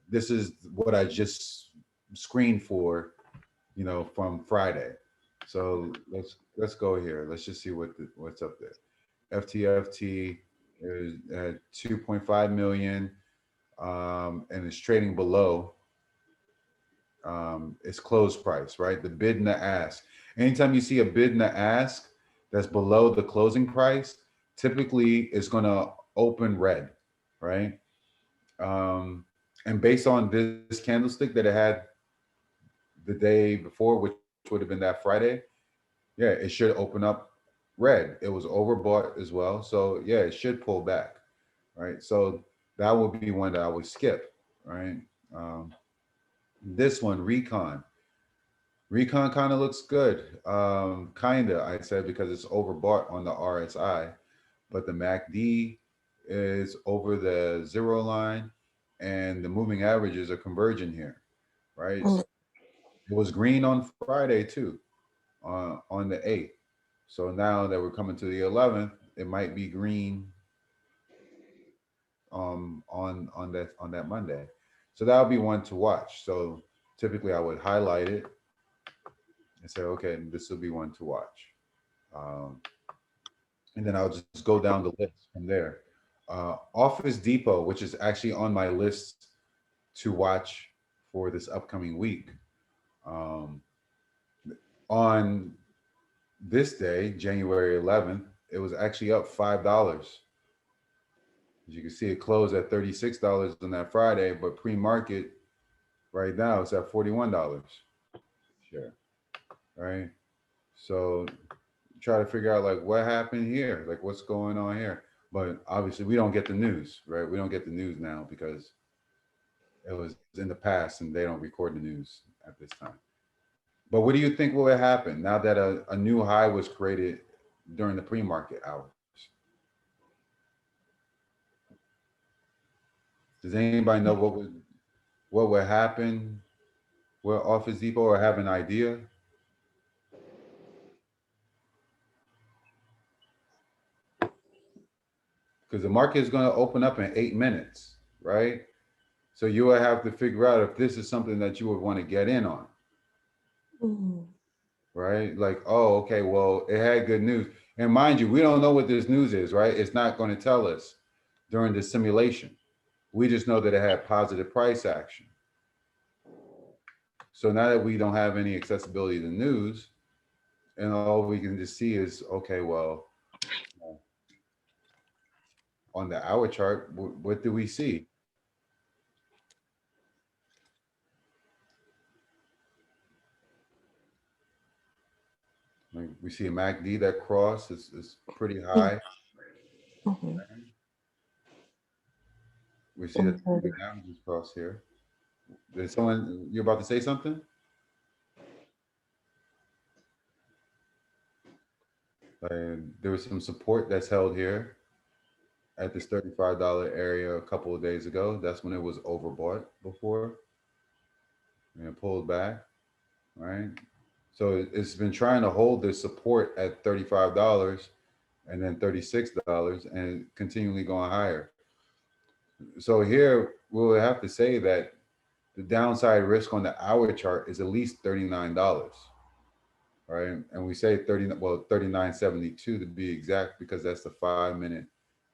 This is what I just screened for, from Friday. So let's go here. Let's just see what's up there. FTFT is at 2.5 million, and it's trading below its close price, right? The bid and the ask. Anytime you see a bid and the ask that's below the closing price, typically it's going to open red, right? And based on this candlestick that it had the day before, which would have been that Friday, yeah, it should open up red. It was overbought as well. So yeah, it should pull back, right? So that would be one that I would skip, right? Um, this one, Recon. Recon kind of looks good. Kinda, I said, because it's overbought on the RSI, but the MACD is over the zero line and the moving averages are converging here, right? So it was green on Friday too, on the 8th. So now that we're coming to the 11th, it might be green on that Monday. So that would be one to watch. So typically I would highlight it and say, okay, this will be one to watch. Um, and then I'll just go down the list from there. Office Depot, which is actually on my list to watch for this upcoming week. Um, on this day, January 11th, it was actually up $5. As you can see, it closed at $36 on that Friday, but pre-market right now it's at $41. Sure. Right. So try to figure out like what happened here, like what's going on here. But obviously we don't get the news, right? We don't get the news now because it was in the past and they don't record the news at this time. But what do you think will happen now that a new high was created during the pre-market hours? Does anybody know what would happen with Office Depot or have an idea? Because the market is going to open up in 8 minutes, right? So you will have to figure out if this is something that you would want to get in on, Mhm. right? Like, oh, okay, well, it had good news. And mind you, we don't know what this news is, right? It's not going to tell us during the simulation. We just know that it had positive price action. So now that we don't have any accessibility to news, and all we can just see is, okay, well, on the hour chart, what do we see? Like we see a MACD that cross is pretty high. Mhm. We see that the moving Mhm. averages cross here. Did someone, you're about to say something? There was some support that's held here at this $35 area a couple of days ago. That's when it was overbought before and it pulled back, right? So it's been trying to hold this support at $35 and then $36 and continually going higher. So here we'll have to say that the downside risk on the hour chart is at least $39, right? And we say 39.72 to be exact, because that's the 5 minute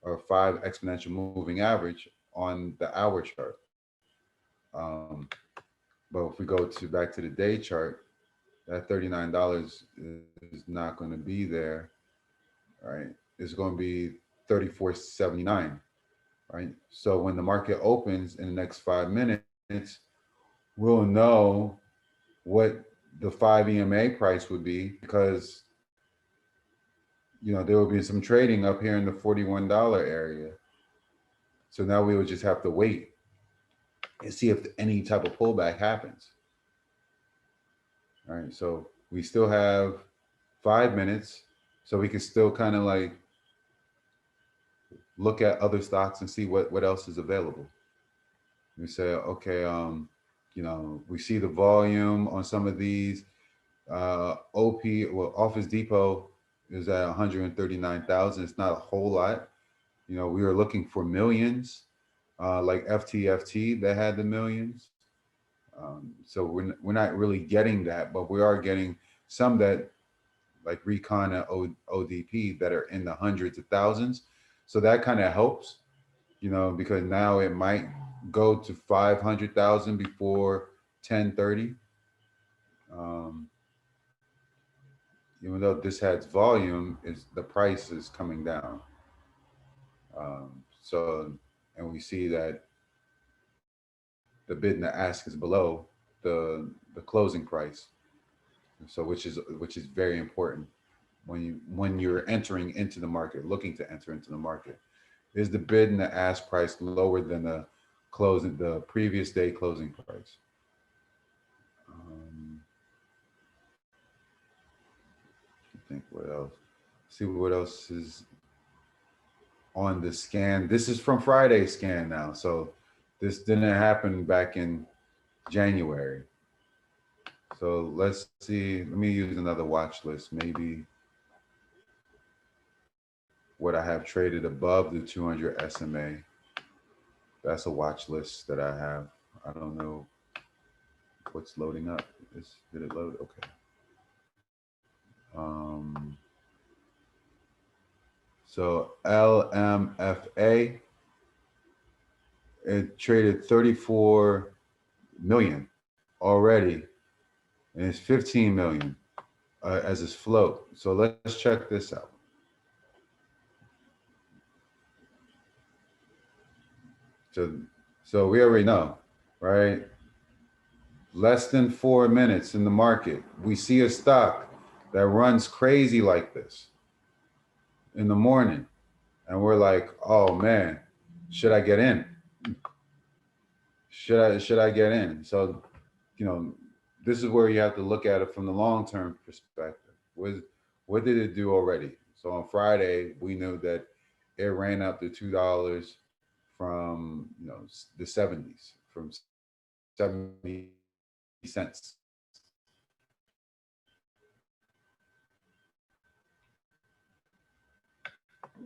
or 5 exponential moving average on the hour chart. Um, but if we go to back to the day chart, that $39 is not going to be there, right? It's going to be 34.79, right? So when the market opens in the next 5 minutes, we'll know what the 5 EMA price would be, because there will be some trading up here in the $41 area. So now we would just have to wait and see if any type of pullback happens. All right. So we still have 5 minutes. So we can still kind of like look at other stocks and see what else is available. We say, okay, we see the volume on some of these. Office Depot is at 139,000. It's not a whole lot. We were looking for millions, like FTFT that had the millions. So we're not really getting that, but we are getting some that like Recon and ODP that are in the hundreds of thousands. So that kind of helps, because now it might go to 500,000 before 10:30. Um, Even though this has volume, is the price is coming down. So, and we see that the bid and the ask is below the closing price. So, which is very important when you're entering into the market, looking to enter into the market. Is the bid and the ask price lower than the previous day closing price? I think what else? See what else is on the scan. This is from Friday's scan now. So this didn't happen back in January. So let's see. Let me use another watch list. Maybe what I have traded above the 200 SMA. That's a watch list that I have. I don't know what's loading up. Did it load? Okay. So LMFA it traded 34 million already, and it's 15 million as its float. So let's check this out. So we already know, right? Less than 4 minutes in the market, we see a stock that runs crazy like this in the morning, and we're like, oh man, should I get in? Should I get in? So, you know, this is where you have to look at it from the long term perspective. What did it do already? So on Friday, we knew that it ran up to $2 from the 70s, from 70 cents.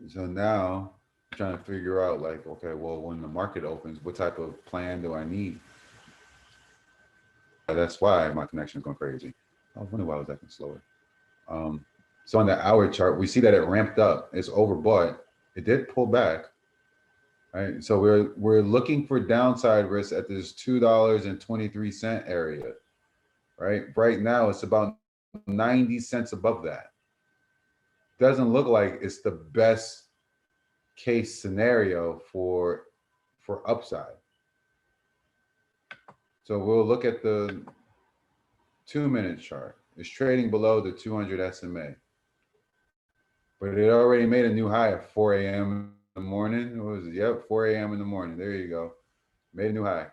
So now I'm trying to figure out, like, okay, well, when the market opens, what type of plan do I need? That's why my connection is going crazy. I wonder why I was acting slower. So on the hour chart, we see that it ramped up. It's overbought. It did pull back, right? So we're looking for downside risk at this $2.23 area, right? Right now, it's about 90 cents above that. Doesn't look like it's the best case scenario for upside. So we'll look at the 2-minute chart. It's trading below the 200 SMA, but it already made a new high at 4 a.m. in the morning. What was it? Yep, 4 a.m. in the morning. There you go. Made a new high.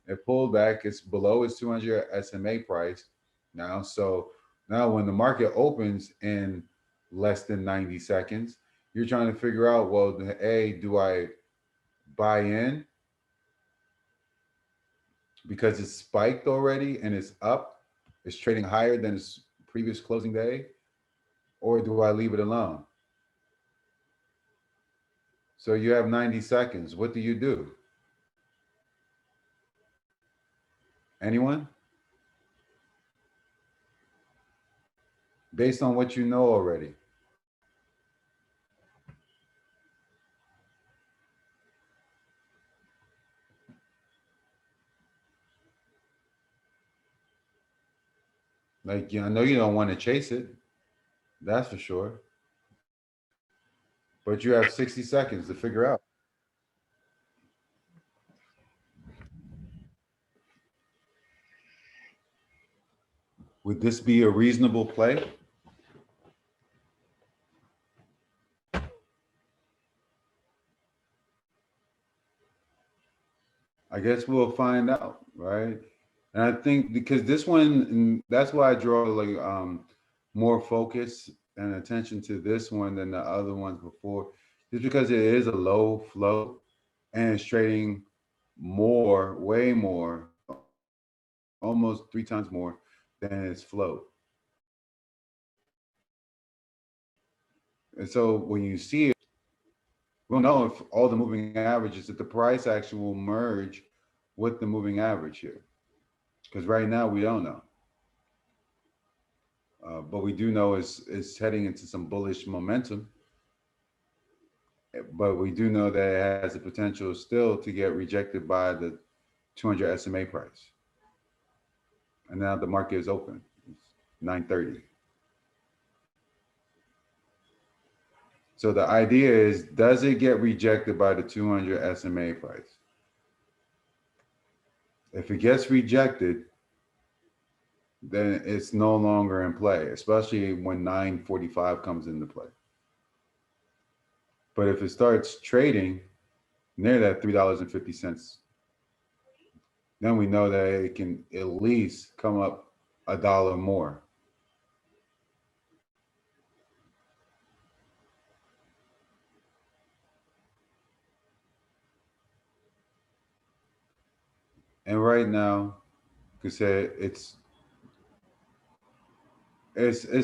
It pulled back. It's below its 200 SMA price now. So now when the market opens in less than 90 seconds, you're trying to figure out, well, do I buy in because it's spiked already and it's up, it's trading higher than its previous closing day, or do I leave it alone? So you have 90 seconds. What do you do? Anyone? Based on what you know already. Like, I know you don't want to chase it. That's for sure. But you have 60 seconds to figure out. Would this be a reasonable play? I guess we'll find out, right? And I think because this one, and that's why I draw like more focus and attention to this one than the other ones before, just because it is a low flow and it's trading more, way more, almost 3 times more than its float. And so when you see it, we'll know if all the moving averages, if the price actually will merge with the moving average here. Because right now we don't know. But we do know it's heading into some bullish momentum. But we do know that it has the potential still to get rejected by the 200 SMA price. And now the market is open. It's 9:30. So the idea is, does it get rejected by the 200 SMA price? If it gets rejected, then it's no longer in play, especially when 9:45 comes into play. But if it starts trading near that $3.50, then we know that it can at least come up $1 more. And right now, like I said, it's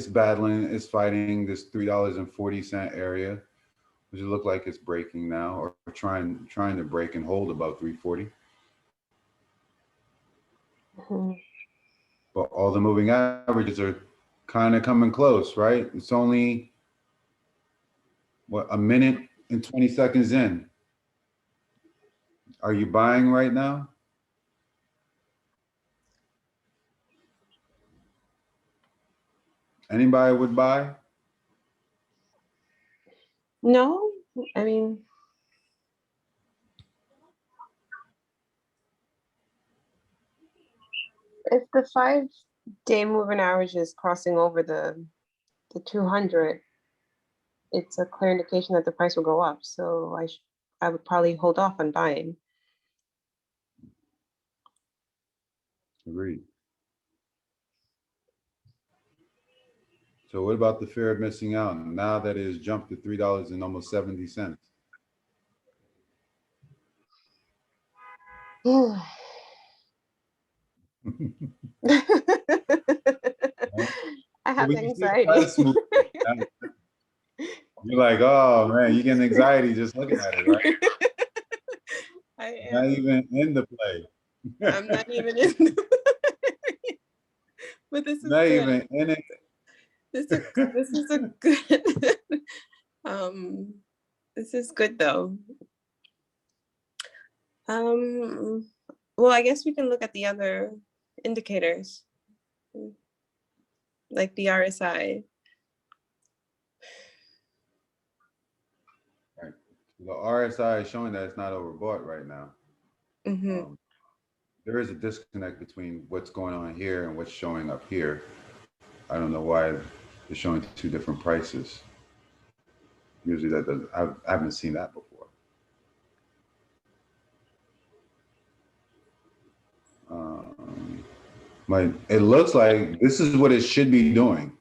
battling, it's fighting this $3.40 area, which it look like it's breaking now, or trying to break and hold above 340. But all the moving averages are kind of coming close, right? It's only what, a minute and 20 seconds in. Are you buying right now? Anybody would buy? No, I mean, if the 5-day moving average is crossing over the 200, it's a clear indication that the price will go up. So I would probably hold off on buying. Agreed. So what about the fear of missing out now that it has jumped to $3 and almost 70 cents? I So have when you see the price anxiety. move, you're like, oh man, you get anxiety just looking at it, right? I Not am. even in the play. I'm not even in the but this is Not good. even in it. This is a good this is good though. Well, I guess we can look at the other indicators like the RSI. Right. The RSI is showing that it's not overbought right now. Mm-hmm. There is a disconnect between what's going on here and what's showing up here. I don't know why they're showing two different prices. Usually that doesn't, I haven't seen that before. But it looks like this is what it should be doing,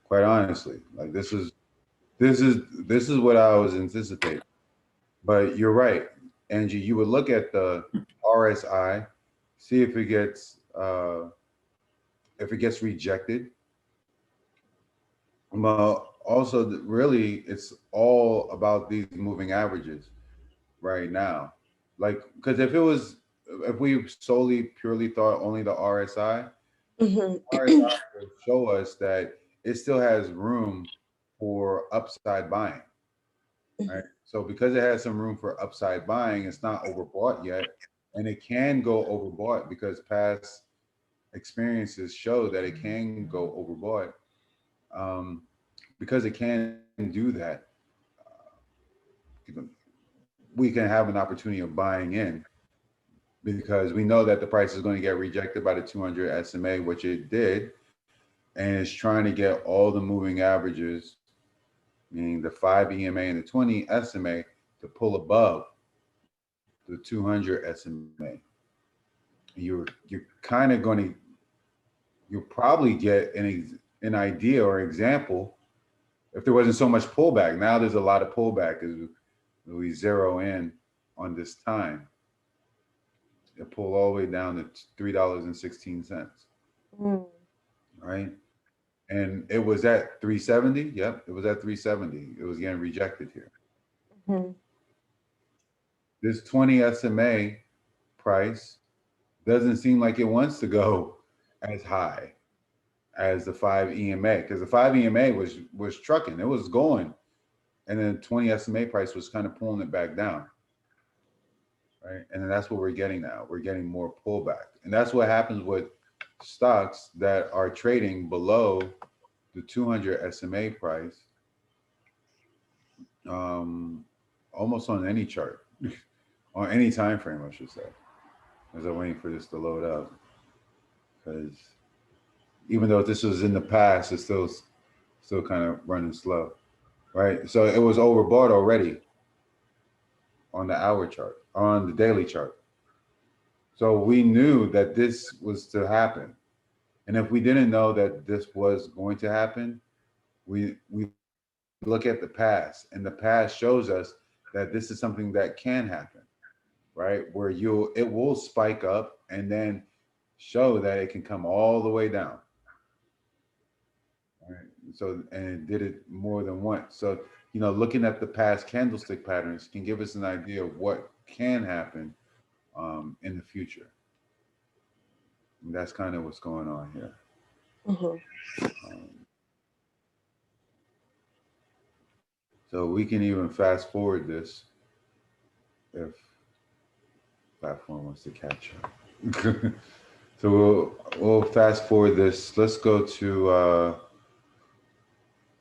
quite honestly. Like this is what I was anticipating. But you're right, Angie. You would look at the RSI, see if it gets rejected. Well, also really, it's all about these moving averages right now. Like, because if we solely purely thought only the RSI, Mm-hmm. RSI will show us that it still has room for upside buying. Right. So because it has some room for upside buying, it's not overbought yet, and it can go overbought because past experiences show that it can go overbought. Um, because it can do that, we can have an opportunity of buying in because we know that the price is going to get rejected by the 200 SMA, which it did, and it's trying to get all the moving averages, meaning the 5 EMA and the 20 SMA, to pull above the 200 SMA. You're kind of going to you'll probably get an idea or example if there wasn't so much pullback. Now there's a lot of pullback as we zero in on this time. It pulled all the way down to $3.16, Mm-hmm. right? And it was at 370. Yep, it was at 370. It was getting rejected here. Mm-hmm. This 20 SMA price doesn't seem like it wants to go as high as the 5 EMA because the 5 EMA was trucking. It was going, and then 20 SMA price was kind of pulling it back down, right? And then that's what we're getting now. We're getting more pullback, and that's what happens with stocks that are trading below the 200 SMA price, almost on any chart, on any time frame, I should say. As I'm waiting for this to load up, because even though this was in the past, it's still kind of running slow, right? So it was overbought already on the hour chart, on the daily chart. So we knew that this was to happen. And if we didn't know that this was going to happen, we look at the past, and the past shows us that this is something that can happen, right? Where it will spike up and then show that it can come all the way down. Right. So, and it did it more than once. So, looking at the past candlestick patterns can give us an idea of what can happen in the future. And that's kind of what's going on here. Um, so we can even fast forward this if platform wants to catch up. So we'll fast forward this. Let's go to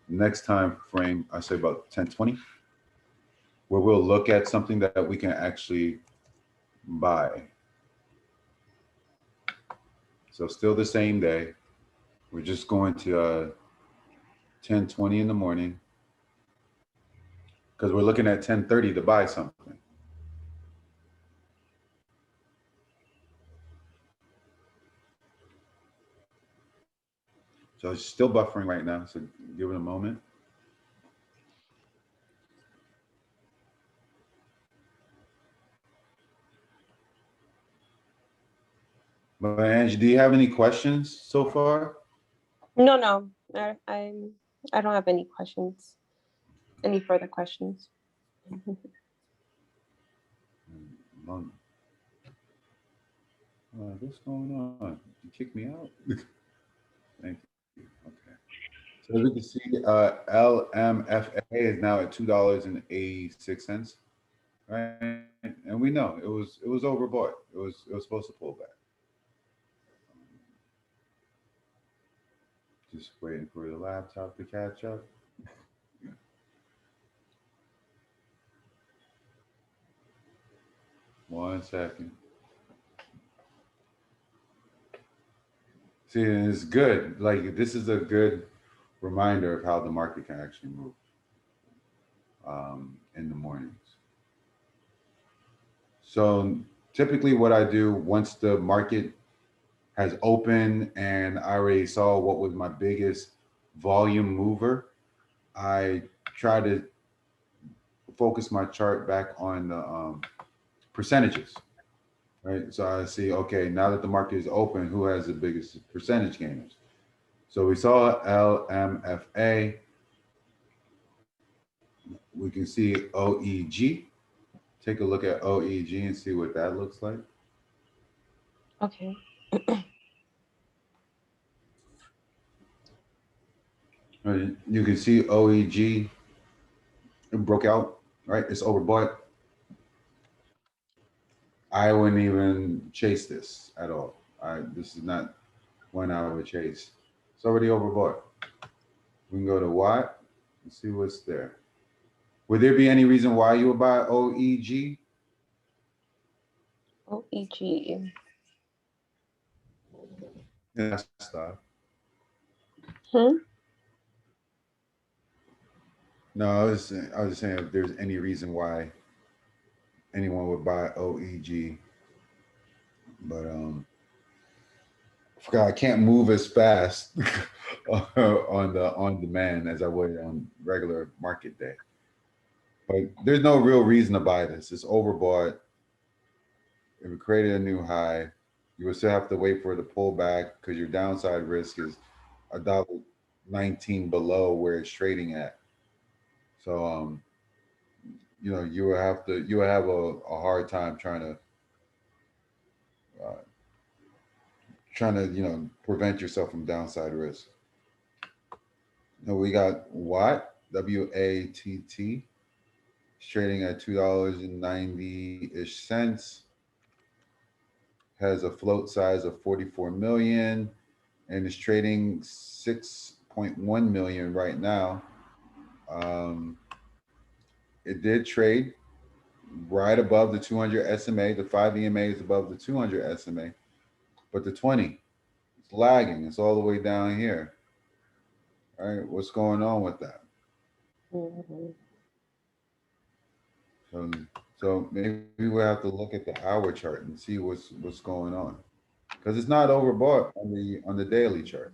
next time frame. I say about 10:20, where we'll look at something that we can actually buy. So still the same day. We're just going to 10:20 in the morning because we're looking at 10:30 to buy something. So it's still buffering right now. So give it a moment. But Angie, do you have any questions so far? No, I don't have any questions. Any further questions? What's going on? You kicked me out? Thank you. Okay. So as we can see, LMFA is now at $2.86, right? And we know it was overbought. It was supposed to pull back. Just waiting for the laptop to catch up. One second. See, and it's good. Like this is a good reminder of how the market can actually move in the mornings. So typically, what I do once the market has opened and I already saw what was my biggest volume mover, I try to focus my chart back on the percentages, right? So I see, okay, now that the market is open, who has the biggest percentage gainers? So we saw LMFA. We can see OEG. Take a look at OEG and see what that looks like. Okay. You can see OEG broke out, right? It's overbought. I wouldn't even chase this at all. This is not one I would chase. It's already overbought. We can go to Watt and see what's there. Would there be any reason why you would buy OEG? OEG. Yeah, stop. No, I was just saying if there's any reason why anyone would buy OEG, but I forgot I can't move as fast on the on demand as I would on regular market day. But there's no real reason to buy this. It's overbought. If it created a new high, you would still have to wait for it to pull back because your downside risk is $1.19 below where it's trading at. So you know, you will have a hard time uh, trying to, you know, prevent yourself from downside risk. Now we got Watt, WATT, trading at $2.90-ish. Has a float size of 44 million and is trading 6.1 million right now. It did trade right above the 200 SMA. The 5 EMA is above the 200 SMA, but the 20 is lagging. It's all the way down here. All right, what's going on with that? So, so maybe we'll have to look at the hour chart and see what's going on, because it's not overbought on the daily chart,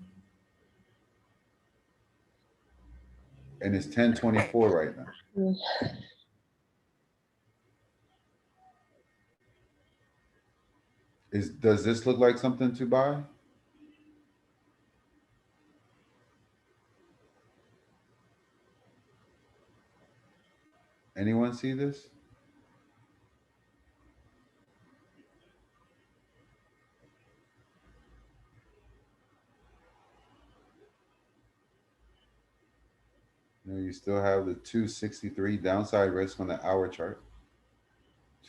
and it's 1024 right now. Does this look like something to buy? Anyone see this? You know, you still have the 263 downside risk on the hour chart.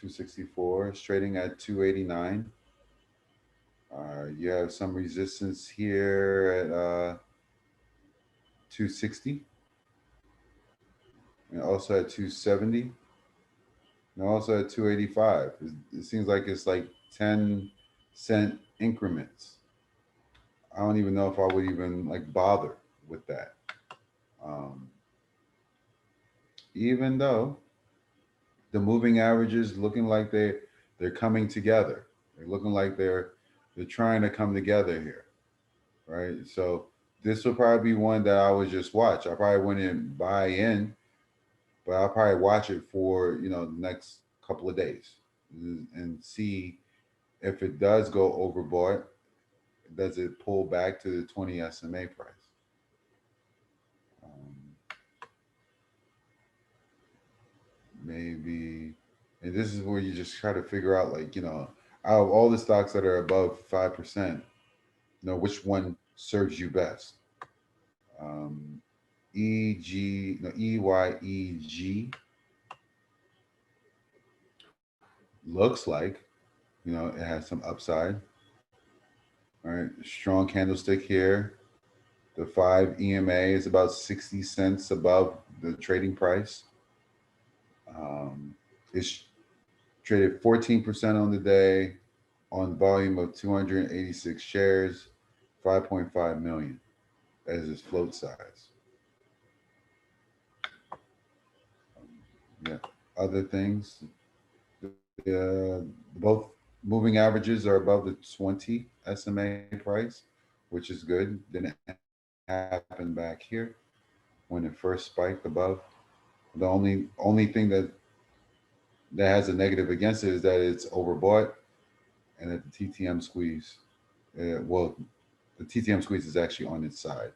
264. It's trading at 289. You have some resistance here at 260. And also at 270. And also at 285. It seems like it's like 10-cent increments. I don't even know if I would even like bother with that. Um, even though the moving averages looking like they're coming together. They're looking like they're trying to come together here, right? So this will probably be one that I would just watch. I probably wouldn't buy in, but I'll probably watch it for the next couple of days and see if it does go overbought. Does it pull back to the 20 SMA price? Um, maybe, and this is where you just try to figure out, like, out of all the stocks that are above 5%, which one serves you best. EYEG looks like, it has some upside. All right, strong candlestick here. The 5 EMA is about 60 cents above the trading price. It's traded 14% on the day on volume of 286 shares, 5.5 million as its float size. Yeah, other things. Both moving averages are above the 20 SMA price, which is good. Didn't happen back here when it first spiked above. The only thing that has a negative against it is that it's overbought and that the TTM squeeze, well, the TTM squeeze is actually on its side.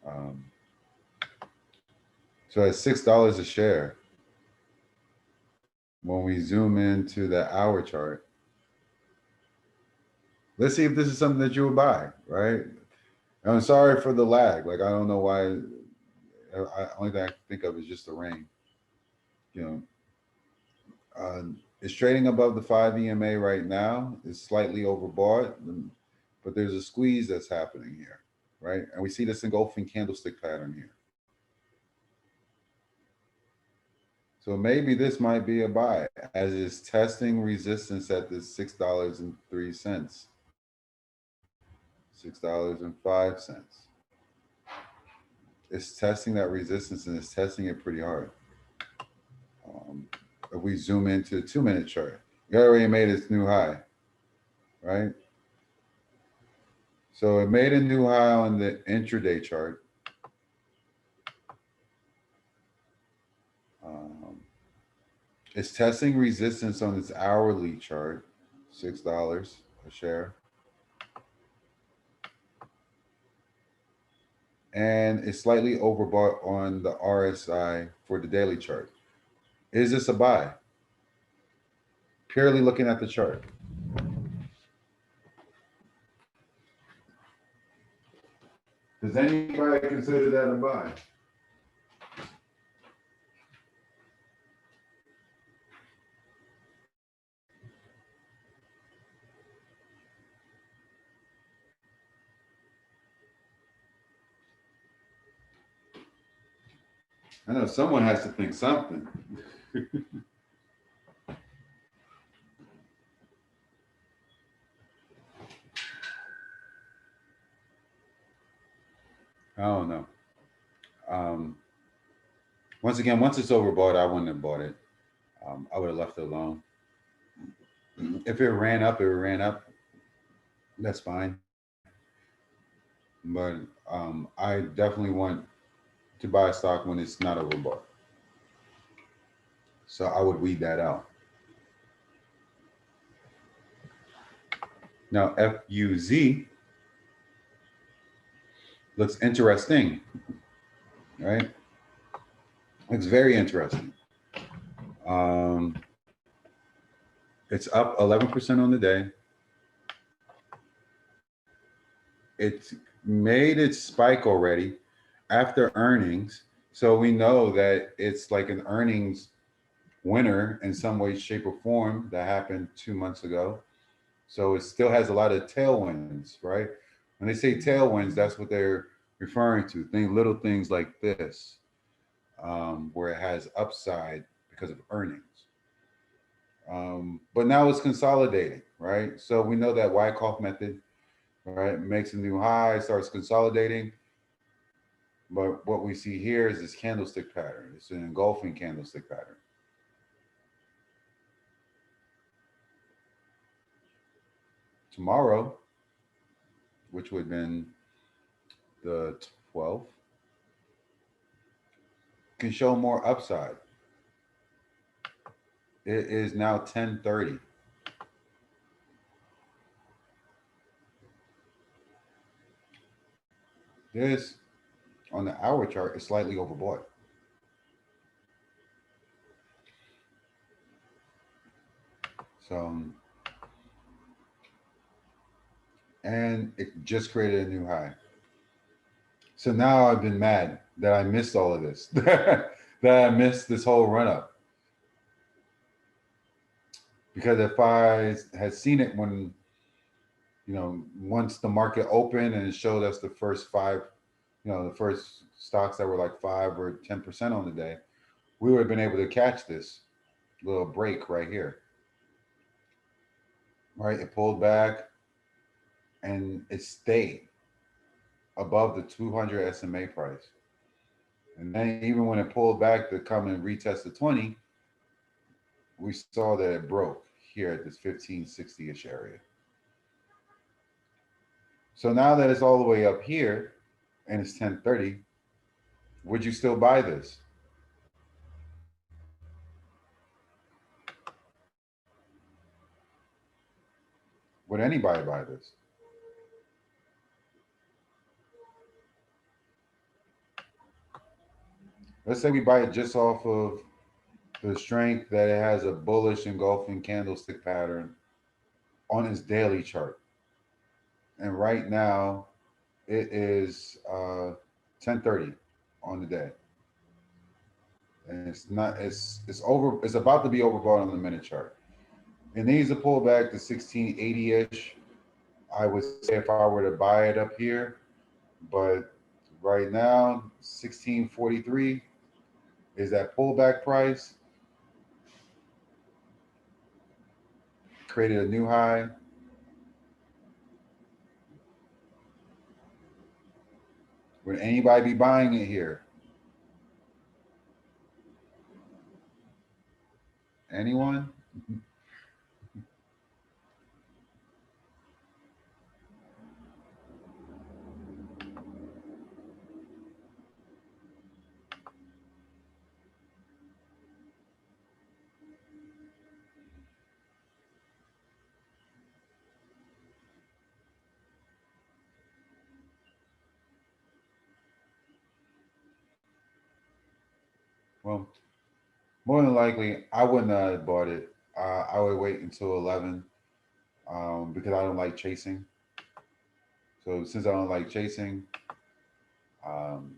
Um, so at $6 a share, when we zoom into the hour chart, let's see if this is something that you would buy, right? And I'm sorry for the lag. Like, I don't know why. Only thing I can think of is just the rain. It's trading above the 5 EMA right now. It's slightly overbought, but there's a squeeze that's happening here, right? And we see this engulfing candlestick pattern here. So maybe this might be a buy as it's testing resistance at this $6.03, $6.05. It's testing that resistance and it's testing it pretty hard. If we zoom into the 2-minute chart, it already made its new high, right? So it made a new high on the intraday chart. It's testing resistance on its hourly chart, $6 a share. And it's slightly overbought on the RSI for the daily chart. Is this a buy? Purely looking at the chart. Does anybody consider that a buy? I know someone has to think something. I don't know. Once again, once it's overbought, I wouldn't have bought it. I would have left it alone. If it ran up, it ran up. That's fine. But I definitely want to buy a stock when it's not overbought. So I would weed that out. Now, FUZ looks interesting, right? It's very interesting. It's up 11% on the day. It made its spike already after earnings. So we know that it's like an earnings winner in some way, shape, or form that happened 2 months ago. So it still has a lot of tailwinds, right? When they say tailwinds, that's what they're referring to. Little things like this, where it has upside because of earnings. But now it's consolidating, right? So we know that Wyckoff method, right, makes a new high, starts consolidating. But what we see here is this candlestick pattern. It's an engulfing candlestick pattern. Tomorrow, which would have been the 12th, can show more upside. It is now 10:30. This on the hour chart is slightly overbought. So, and it just created a new high. So now I've been mad that I missed all of this, that I missed this whole run up. Because if I had seen it when, once the market opened and it showed us the first five, the first stocks that were like 5 or 10% on the day, we would have been able to catch this little break right here. Right? It pulled back and it stayed above the 200 SMA price. And then even when it pulled back to come and retest the 20, we saw that it broke here at this 1560-ish area. So now that it's all the way up here and it's 10:30, would you still buy this? Would anybody buy this? Let's say we buy it just off of the strength that it has a bullish engulfing candlestick pattern on its daily chart. And right now it is 10:30 on the day. And it's about to be overbought on the minute chart. It needs to pull back to 1680-ish. I would say if I were to buy it up here, but right now 1643 is that pullback price. Created a new high. Would anybody be buying it here? Anyone? Well, more than likely, I wouldn't have bought it. I would wait until 11 because I don't like chasing. So since I don't like chasing, um,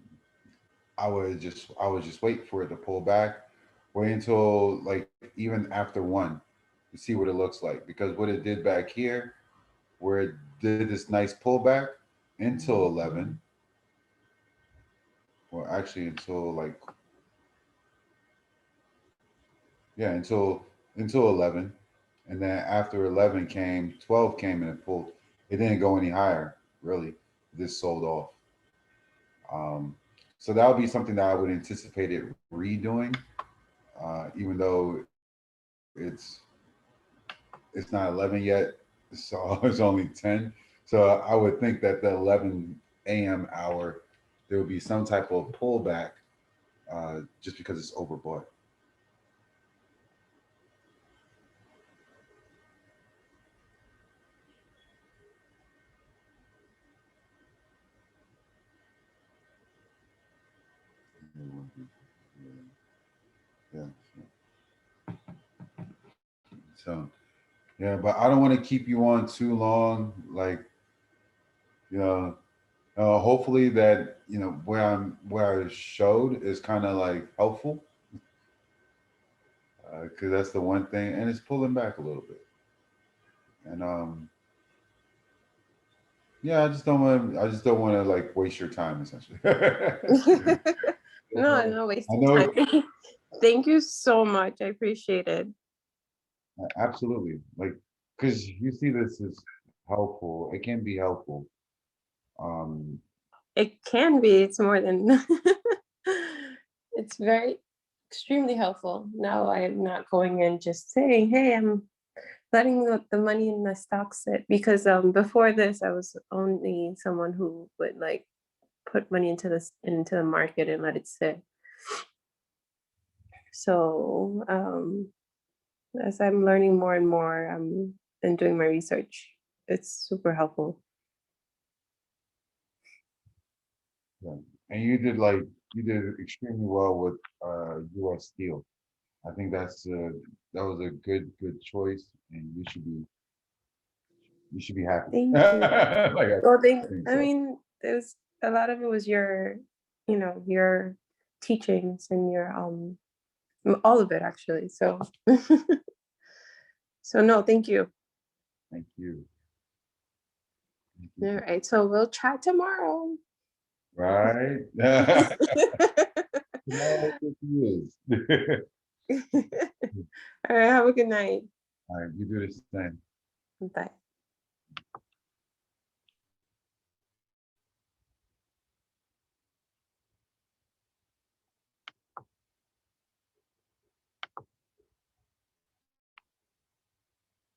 I would just wait for it to pull back. Wait until like even after one to see what it looks like. Because what it did back here, where it did this nice pullback until 11, well actually until like yeah, until 11, and then after 11 came, 12 came and it pulled. It didn't go any higher, really. This sold off. Um, so that would be something that I would anticipate it redoing, even though it's not 11 yet, so it's only 10. So I would think that the 11 a.m. hour there would be some type of pullback, just because it's overbought. Yeah. So yeah, but I don't want to keep you on too long. Like, you know, hopefully that where I showed is kind of like helpful. because that's the one thing, and it's pulling back a little bit. And yeah, I just don't want to like waste your time, essentially. No, no I wasting know, time. Thank you so much. I appreciate it. absolutely. Like, because you see this is helpful. It can be helpful. Um, It can be, it's more than it's very extremely helpful. Now I'm not going in just saying, hey, I'm letting the money in the stock sit, because before this I was only someone who would like put money into the market and let it sit. So as I'm learning more and more and doing my research, it's super helpful. yeah. And you did extremely well with U.S. Steel. I think that was a good choice, and you should be happy. Thank you. Like Well, I think I so. mean, there's a lot of it was your, your teachings and your all of it actually. So so no, thank you. Thank you. Thank All you. right, so we'll chat tomorrow. Right? Tomorrow it is. All right, have a good night. All right, you do the same. Bye.